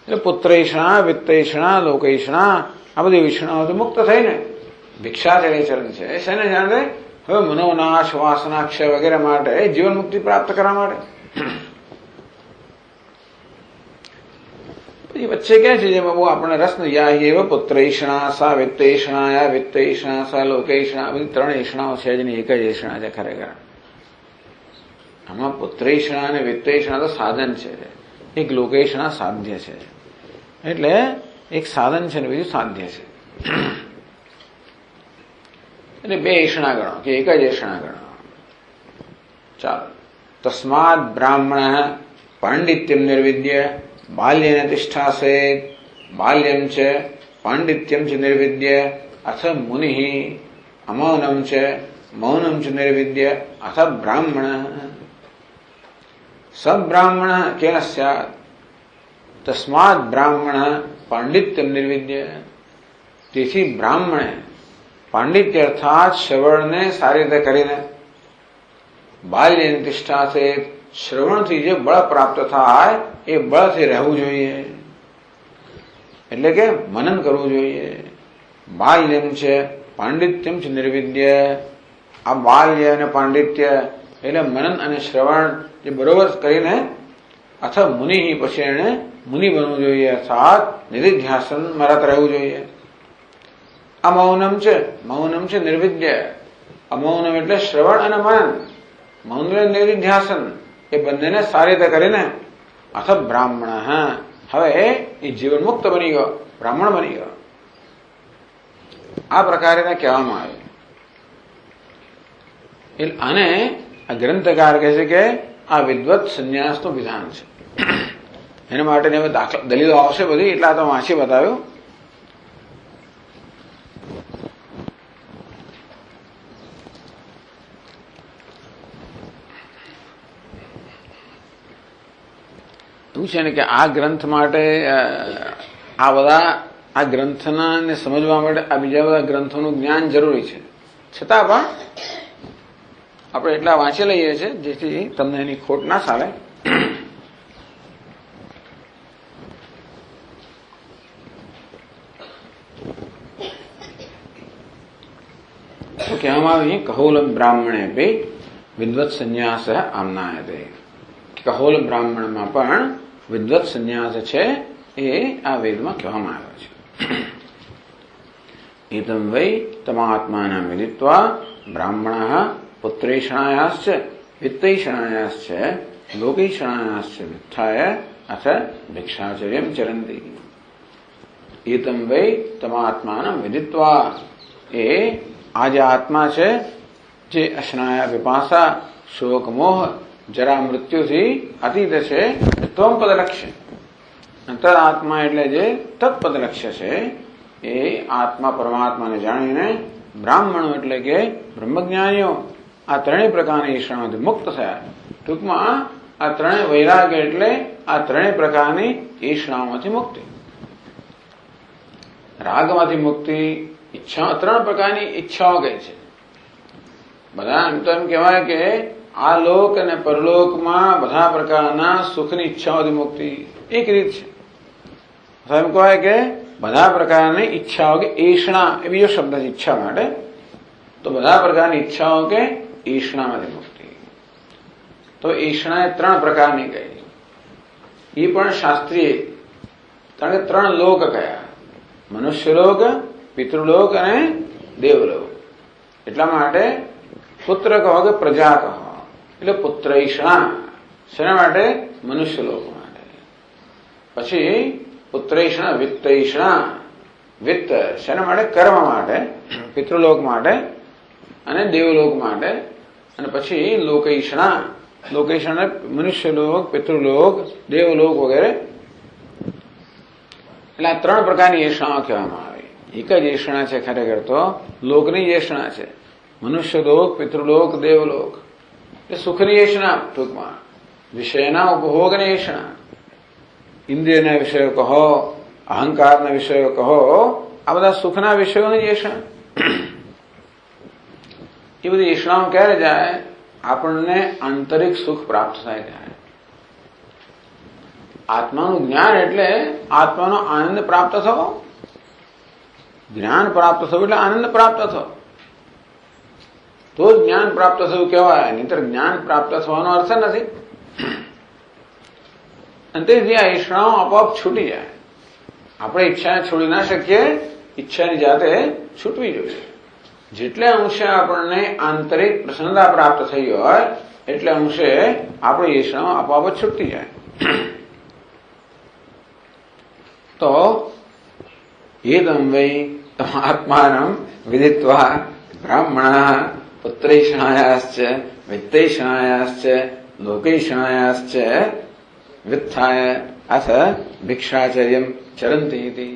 એટલે પુત્રૈષણા વિત્તૈષણા લોકૈષણા આ બધી ઈષણાઓથી મુક્ત થઈને ભિક્ષાચર્ય ચરણ છે. શેને જાણે? હવે મનોનાશ વાસનાક્ષય વગેરે માટે, જીવન મુક્તિ પ્રાપ્ત કરવા માટે. પછી વચ્ચે કહે છે જેમાં બહુ આપણને રસ નથી. યા એવ પુત્રૈષણા સા વિત્તૈષણા, યા વિત્તૈષણા સા લોકૈષણા, બધી ત્રણ ઈષણાઓ છે જેની એક જ ઈષણા છે ખરેખર. આમાં પુત્રૈષણા અને વિત્તૈષણા તો સાધન છે, એક લોકૈષણા સાધ્ય છે. એટલે એક સાધન છે ને બીજું સાધ્ય છે. એટલે બે ઈષણા ગણો કે એક જ ઈષણા ગણો. ચાલો. તસ્માદ બ્રાહ્મણ પાંડિત્યમ નિર્વિદ્ય બાલ્યેન તિષ્ઠાસેત, બાલ્યમ ચ પાંડિત્યમ ચ નિર્વિદ્ય અથ મુનિ અમૌનમ ચ મૌનમ ચ નિર્વિદ્ય અથ બ્રાહ્મણ. સબ્રાહ્મણ કેન સ્યાત? તસ્માદ બ્રાહ્મણ પાંડિત્યમ નિર્વિદ્ય. તેથી બ્રાહ્મણે પાંડિત્ય અર્થાત શ્રવણને સારી રીતે કરીને, બાલ્યની નિષ્ઠા છે, શ્રવણથી જે બળ પ્રાપ્ત થાય એ બળથી રહેવું જોઈએ, એટલે કે મનન કરવું જોઈએ. બાલ્યમ છે પાંડિત્યમ છે નિર્વિદ્ય. આ બાલ્ય અને પાંડિત્ય એટલે મનન અને શ્રવણ જે બરોબર કરીને અથ મુનિ પછી એને મુનિ બનવું જોઈએ, અર્થાત નિધિધ્યાસનમાં રત રહેવું જોઈએ. અમૌનમ છે નિર્વિદ્ય. અમૌનમ એટલે શ્રવણ અને મનન, મૌન નિધિધ્યાસન એ બંનેને સારી રીતે કરીને અથ બ્રાહ્મણ, હવે એ જીવન મુક્ત બની ગયો, બ્રાહ્મણ બની ગયો. આ પ્રકારે એને કહેવામાં આવે. અને આ ગ્રંથકાર કહે છે કે આ વિદ્વત સંન્યાસનું વિધાન છે. એના માટેની દલીલો આવશે બધી, એટલા તો વાંચી બતાવ્યું. એવું છે ને કે આ ગ્રંથ માટે આ બધા આ ગ્રંથને સમજવા માટે આ બીજા બધા ગ્રંથોનું જ્ઞાન જરૂરી છે. છતાં પણ આપણે એટલા વાંચી લઈએ છીએ જેથી તમને એની ખોટ ના ચાલે. તો કહેવામાં આવે કહોલ બ્રાહ્મણે બી વિદ્વત સંન્યાસ આમનાયતે. કહોલ બ્રાહ્મણમાં પણ વિદ્વત સંન્યાસ છે એ આ વેદમાં કહેવામાં આવ્યો છે. એતમ વૈ તમાત્માના વિદિત્વા બ્રાહ્મણ પુત્રેષણાયાશ્ચ વિત્તૈષણાયાશ્ચ લોકૈષણાયાશ્ચ વિત્થાય અથ ભિક્ષાચર્યમ ચરંતી. એતમ વૈ તમાત્માના વિદિત્વા, એ આ જે આત્મા છે જે અશ્નાયા વિપાસા શોક મોહ જરા મૃત્યુથી અતીત છે, ત્વમ પદલક્ષ્ય. અંતરાત્મા એટલે જે તત્પદ લક્ષ્ય છે એ આત્મા પરમાત્માને જાણીને બ્રાહ્મણો એટલે કે બ્રહ્મજ્ઞાનીઓ આ ત્રણેય પ્રકારની ઈર્ષણાથી મુક્ત થયા. ટૂંકમાં આ ત્રણેય વૈરાગ્ય એટલે આ ત્રણેય પ્રકારની ઈર્ષણાઓમાંથી મુક્તિ, રાગમાંથી મુક્તિ, ઈચ્છા, ત્રણ પ્રકારની ઈચ્છાઓ ગઈ છે. બધા એમ તો એમ કહેવાય કે આ લોક અને પરલોકમાં બધા પ્રકારના સુખની ઈચ્છાઓથી મુક્તિ એક રીત છે. એમ કહેવાય કે બધા પ્રકારની ઈચ્છાઓ કે એષણા, એ બીજો શબ્દ છે ઈચ્છા માટે. તો બધા પ્રકારની ઈચ્છાઓ કે એષણામાંથી મુક્તિ. તો એષણા એ ત્રણ પ્રકારની ગઈ, એ પણ શાસ્ત્રીય. કારણ કે ત્રણ લોક કયા? મનુષ્યલોક, પિતૃલોક અને દેવલોક. એટલા માટે પુત્ર કહો કે પ્રજા કહો એટલે પુત્ર ઈષણા શેના માટે? મનુષ્યલોક માટે. પછી પુત્રેષણા વિત્તૈષણા, વિત્ત શેના માટે? કર્મ માટે, પિતૃલોક માટે અને દેવલોક માટે. અને પછી લોકૈષણા, લોકૈષણા મનુષ્યલોક, પિતૃલોક, દેવલોક વગેરે. એટલે આ ત્રણ પ્રકારની એષણાઓ કહેવામાં આવે. એક જ એષણા છે ખરેખર તો લોકની જ એષણા છે. મનુષ્યલોક, પિતૃલોક, દેવલોક એ સુખની એષણા. ટૂંકમાં વિષયના ઉપભોગની એષણા, ઇન્દ્રિયના વિષયો કહો, અહંકારના વિષયો કહો, આ બધા સુખના વિષયોની એષણા. એ બધી એષણાઓ ક્યારે જાય? આપણને આંતરિક સુખ પ્રાપ્ત થાય ત્યારે. આત્માનું જ્ઞાન એટલે આત્માનો આનંદ પ્રાપ્ત થવો. જ્ઞાન પ્રાપ્ત થવું એટલે આનંદ પ્રાપ્ત થવો. તો જ જ્ઞાન પ્રાપ્ત થયું કહેવાય, નહીંતર જ્ઞાન પ્રાપ્ત થવાનો અર્થ નથી. અને તેથી આ ઈચ્છાઓ આપોઆપ છૂટી જાય. આપણે ઈચ્છા છોડી ના શકીએ, ઈચ્છાની જાતે છૂટવી જોઈએ. જેટલે અંશે આપણને આંતરિક પ્રસન્નતા પ્રાપ્ત થઈ હોય એટલે અંશે આપણી ઈચ્છાઓ આપોઆપ જ છૂટતી જાય. તો એદમ વૈ આત્માનમ વિદિત્વા બ્રાહ્મણા પુત્રૈષણાયાશ્ચ વિત્તૈષણાયાશ્ચ લોકૈષણાયાશ્ચ વિત્થાય અથ ભિક્ષાચર્યમ ચરંતી ઇતિ.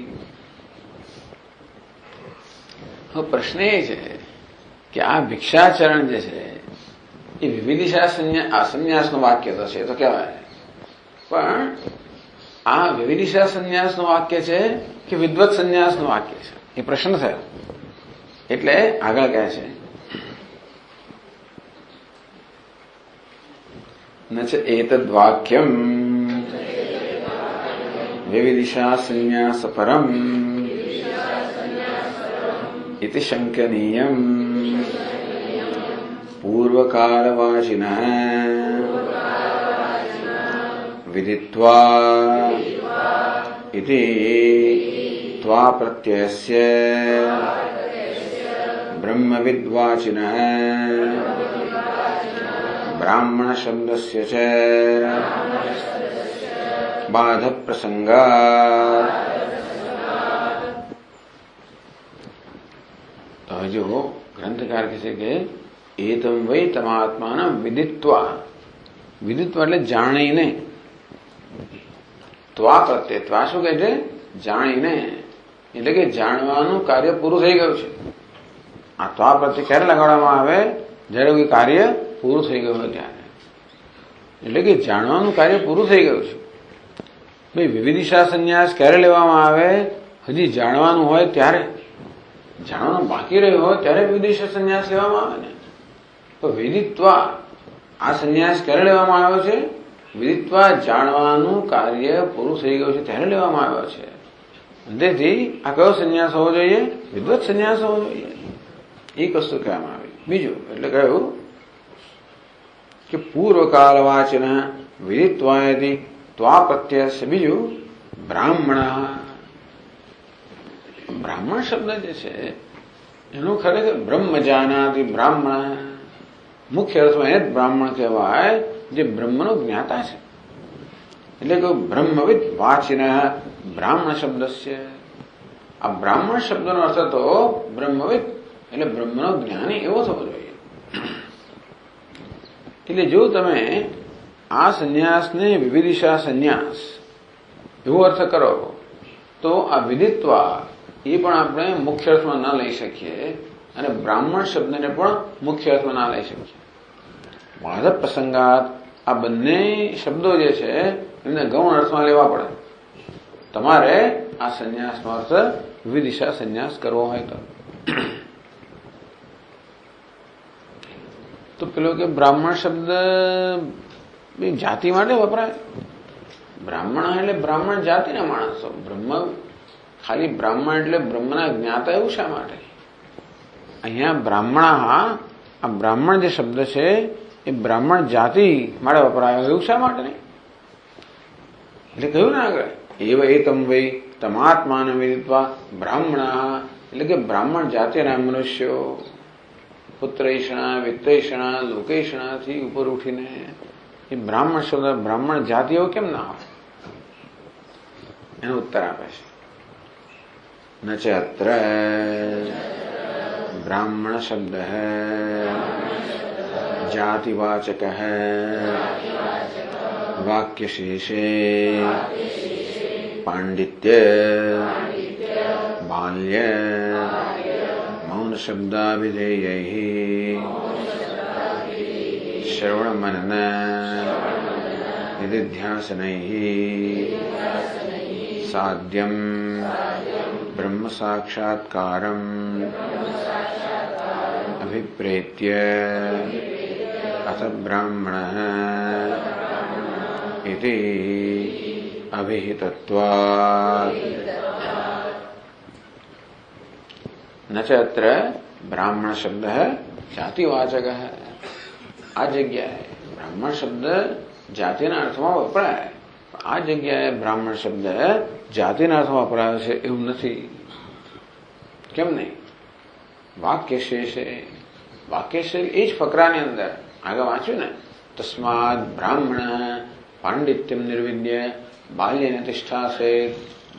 પ્રશ્ન એ છે કે આ ભિક્ષાચરણ જે છે એ વિવિધિશા સંન્યાસનું વાક્ય તો છે તો કહેવાય, પણ આ વિવિધિશા સંન્યાસનું વાક્ય છે કે વિદ્વત સંન્યાસનું વાક્ય છે એ પ્રશ્ન થયો. એટલે આગળ કહે છે ન ચ એતદ વાક્યમ વિવિધિશા સંન્યાસ પરમ ઇતિ શંકનીયમ पूर्वकालवाचिनः विदित्वा इति त्वा प्रत्ययस्य ब्रह्मविद्वाचिनः ब्राह्मण शब्दस्य च बाध प्रसंगात्। तो जो ग्रंथकार किसे के एतम वै तमात्मान विदित्वा, विदित्वा એટલે જાણીને, ત્વા પ્રત્યય, ત્વા શું કહે છે? જાણીને, એટલે કે જાણવાનું કાર્ય પૂરું થઈ ગયું છે. આ ત્વા પ્રત્યય ક્યારે લગાડવામાં આવે? જ્યારે કોઈ કાર્ય પૂરું થઈ ગયું હોય ત્યારે, એટલે કે જાણવાનું કાર્ય પૂરું થઈ ગયું છે. ભાઈ વિવિધિશા સંન્યાસ ક્યારે લેવામાં આવે? હજી જાણવાનું હોય ત્યારે. જાણવાનું બાકી રહ્યું હોય ત્યારે વિવિધિશા સંન્યાસ લેવામાં આવે ને. તો વિદિત્વા આ સંન્યાસ ક્યારે લેવામાં આવ્યો છે? વિદિત્વા જાણવાનું કાર્ય પૂરું થઈ ગયું છે ત્યારે લેવામાં આવ્યો છે. તેથી આ કયો સંન્યાસ હોવો જોઈએ? વિદ્વત સંન્યાસ હોવો જોઈએ. એક વસ્તુ કહેવામાં આવી. બીજું એટલે કહ્યું કે પૂર્વકાલવાચન વિદિત્વાયતિ ત્વા પ્રત્યય. બીજું બ્રાહ્મણ. બ્રાહ્મણ શબ્દ જે છે એનું ખરેખર બ્રહ્મ જાનાતિ બ્રાહ્મણ, મુખ્ય અર્થમાં એ જ બ્રાહ્મણ કહેવાય જે બ્રહ્મનો જ્ઞાતા છે. એટલે કે બ્રહ્મવિદ વાચિન બ્રાહ્મણ શબ્દ છે. આ બ્રાહ્મણ શબ્દનો અર્થ તો બ્રહ્મવિદ એટલે બ્રહ્મનો જ્ઞાની એવો થવો જોઈએ. એટલે જો તમે આ સંન્યાસને વિવિધિશા સંન્યાસ એવો અર્થ કરો તો આ વિદિત્વા એ પણ આપણે મુખ્ય અર્થમાં ન લઈ શકીએ અને બ્રાહ્મણ શબ્દને પણ મુખ્ય અર્થમાં ના લઈ શકીએ. બાધ પ્રસંગાત આ બંને શબ્દો જે છે એમને ગૌણ અર્થમાં લેવા પડે. તમારે આ સંન્યાસનો અર્થ વિવિધિશા સંન્યાસ કરવો હોય તો પેલો કે બ્રાહ્મણ શબ્દ જાતિ માટે વપરાય. બ્રાહ્મણ એટલે બ્રાહ્મણ જાતિના માણસો. બ્રહ્મ ખાલી બ્રાહ્મણ એટલે બ્રહ્મના જ્ઞાતા એવું શા માટે? અહીંયા બ્રાહ્મણા, આ બ્રાહ્મણ જે શબ્દ છે એ બ્રાહ્મણ જાતિ માટે વપરાયો એવું શા માટે નહીં? એટલે કહ્યું ને આગળ એવ એતમ વૈ તમાત્માન વિદિત્વા બ્રાહ્મણા, એટલે કે બ્રાહ્મણ જાતિના મનુષ્યો પુત્રૈષણા વિત્તૈષણા લોકેષણાથી ઉપર ઉઠીને એ બ્રાહ્મણ શબ્દ બ્રાહ્મણ જાતિઓ કેમ ના હોય? એનો ઉત્તર આપે છે ન ચ અત્ર બ્રાહ્મણ શબ્દ જાતિવાચક વાક્યશેષે પાંડિત્ય બાલ્ય મૌન શબ્દાભિધેયૈ શ્રવણ મનન નિધિધ્યાસનૈ સાધ્યમ બ્રહ્મ સાક્ષાત્કારમ અભિપ્રેત્ય અથ બ્રાહ્મણ ઇતિ અભિહિતત્વાत्. ન ચ અત્ર બ્રાહ્મણ શબ્દ જાતિવાચક. આ જગ્યાએ બ્રાહ્મણ શબ્દ જાતિના અર્થમાં વપરાય, આ જગ્યાએ બ્રાહ્મણ શબ્દ જાતિના અર્થમાં વપરાયો છે એવું નથી. કેમ નહીં? વાક્યશેષે, વાક્યશેષ એ જ ફકરાની અંદર આગળ વાંચ્યું ને, તસ્માદ બ્રાહ્મણ પાંડિત્યમ નિર્વિદ્ય બાલ્યને તિષ્ઠાસે,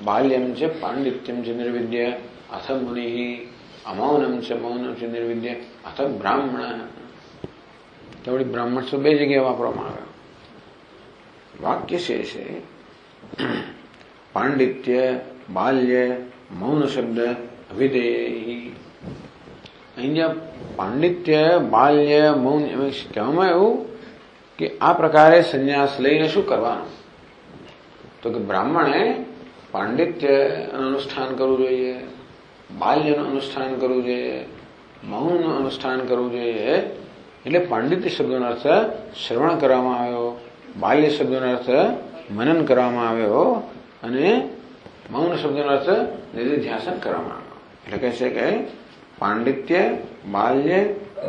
બાલ્યમ ચ પાંડિત્યમ ચ નિર્વિદ્ય અથ મુનિ અમાનમ ચ મૌનમ ચ નિર્વિદ્ય અથ બ્રાહ્મણ. તો બ્રાહ્મણ શબ્દ બે જગ્યાએ વાપરવામાં આવ્યો. વાક્યશેષે પાંડિત્ય બાલ્ય મૌન શબ્દ અભિધેય. અહીંયા પાંડિત્ય બાલ્ય મૌન કહેવામાં એવું કે આ પ્રકારે સંન્યાસ લઈને શું કરવાનું? તો કે બ્રાહ્મણે પાંડિત્યનું અનુષ્ઠાન કરવું જોઈએ, બાલ્યનું અનુષ્ઠાન કરવું જોઈએ, મૌનનું અનુષ્ઠાન કરવું જોઈએ. એટલે પાંડિત્ય શબ્દનો અર્થ શ્રવણ કરવામાં આવ્યો, બાલ્ય શબ્દનો અર્થ મનન કરવામાં આવ્યો અને મૌન શબ્દનો અર્થ નિધિધ્યાસન કરવામાં આવ્યો. એટલે કહે છે કે પાંડિત્ય બાલ્ય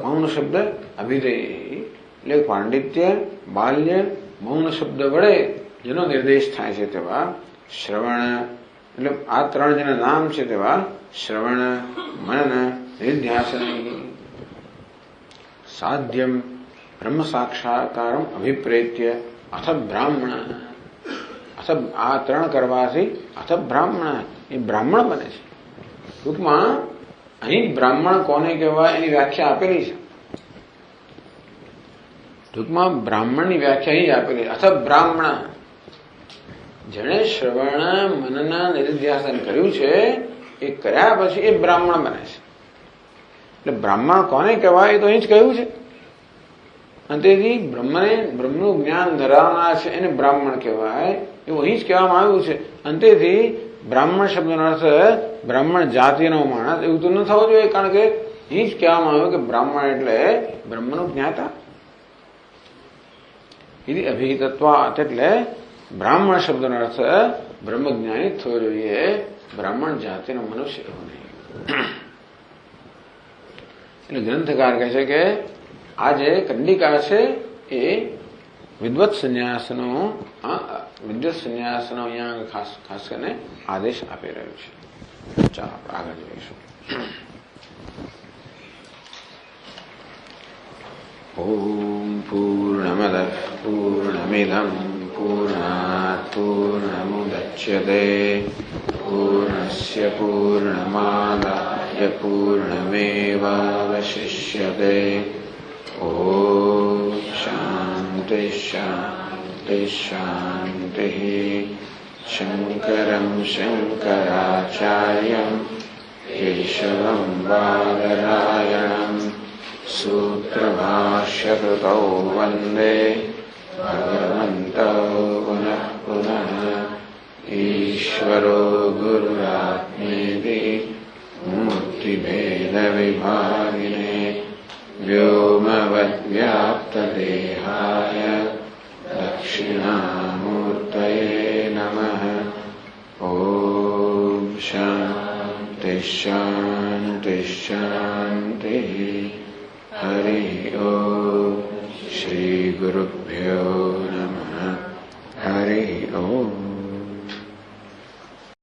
મૌન શબ્દ અભિધેય એટલે પાંડિત્ય, બાલ્ય, મૌન શબ્દ વડે જેનો નિર્દેશ થાય છે તેવા શ્રવણ, એટલે આ ત્રણ જેના નામ છે તેવા શ્રવણ, મનન, નિધ્યાસન. સાધ્યમ બ્રહ્મ સાક્ષાત્કારમ અભિપ્રેત્ય અથ બ્રાહ્મણ. અથ આ ત્રણ કરવાથી અથ બ્રાહ્મણ, એ બ્રાહ્મણ બને છે. ટૂંકમાં અહીં બ્રાહ્મણ કોને કહેવાય એની વ્યાખ્યા આપેલી છે. ટૂંકમાં બ્રાહ્મણની વ્યાખ્યા અહીં આપેલી. અથ બ્રાહ્મણ, જેણે શ્રવણ, મનન, નિધિધ્યાસન કર્યું છે એ કર્યા પછી એ બ્રાહ્મણ બને છે. એટલે બ્રાહ્મણ કોને કહેવાય એ તો અહીં જ કહ્યું છે. અને તેથી બ્રહ્મનું જ્ઞાન ધરાવનાર છે એને બ્રાહ્મણ કહેવાય એવું અહીં જ કહેવામાં આવ્યું છે. અને તેથી બ્રાહ્મણ શબ્દનો અર્થ બ્રાહ્મણ જાતિનો માણસ એવું તો ન થવો જોઈએ, કારણ કે અહીં જ કહેવામાં આવ્યું કે બ્રાહ્મણ એટલે બ્રહ્મનું જ્ઞાતા. એથી અભિહિતત્વાત એટલે બ્રાહ્મણ શબ્દનો અર્થ બ્રહ્મજ્ઞાની થવો જોઈએ, બ્રાહ્મણ જાતિનો મનુષ્ય એવો નહીં. એટલે ગ્રંથકાર કહે છે કે આ જે કંડિકા છે એ વિદ્વત સંન્યાસનો અહીંયા ખાસ કરીને આદેશ આપી રહ્યો છે. ચાલો આપણે આગળ જોઈશું. ઓમ પૂર્ણમદ પૂર્ણમિદં પૂર્ણાત પૂર્ણમુદચ્યતે પૂર્ણસ્ય પૂર્ણમાદાય પૂર્ણમેવાવશિષ્યતે. ઓમ શાંતિ શાંતિ શાંતિ. શંકરં શંકરાચાર્યં કેશવં બાદરાયણં સૂત્રભાષ્યકૃતૌ વંદે ભગવन्तौ પુનઃ પુનઃ. ઈશ્વરો ગુરુરાત્મેતિ મૂર્તિભેદવિભાગિને વ્યોમવદ્વ્યાપ્તદેહાય દક્ષિણામૂર્તયે નમઃ. ઓમ શાંતિ શાંતિ શાંતિ. હરિ ઓમ. શ્રી ગુરુભ્યો નમઃ. હરિ ઓમ.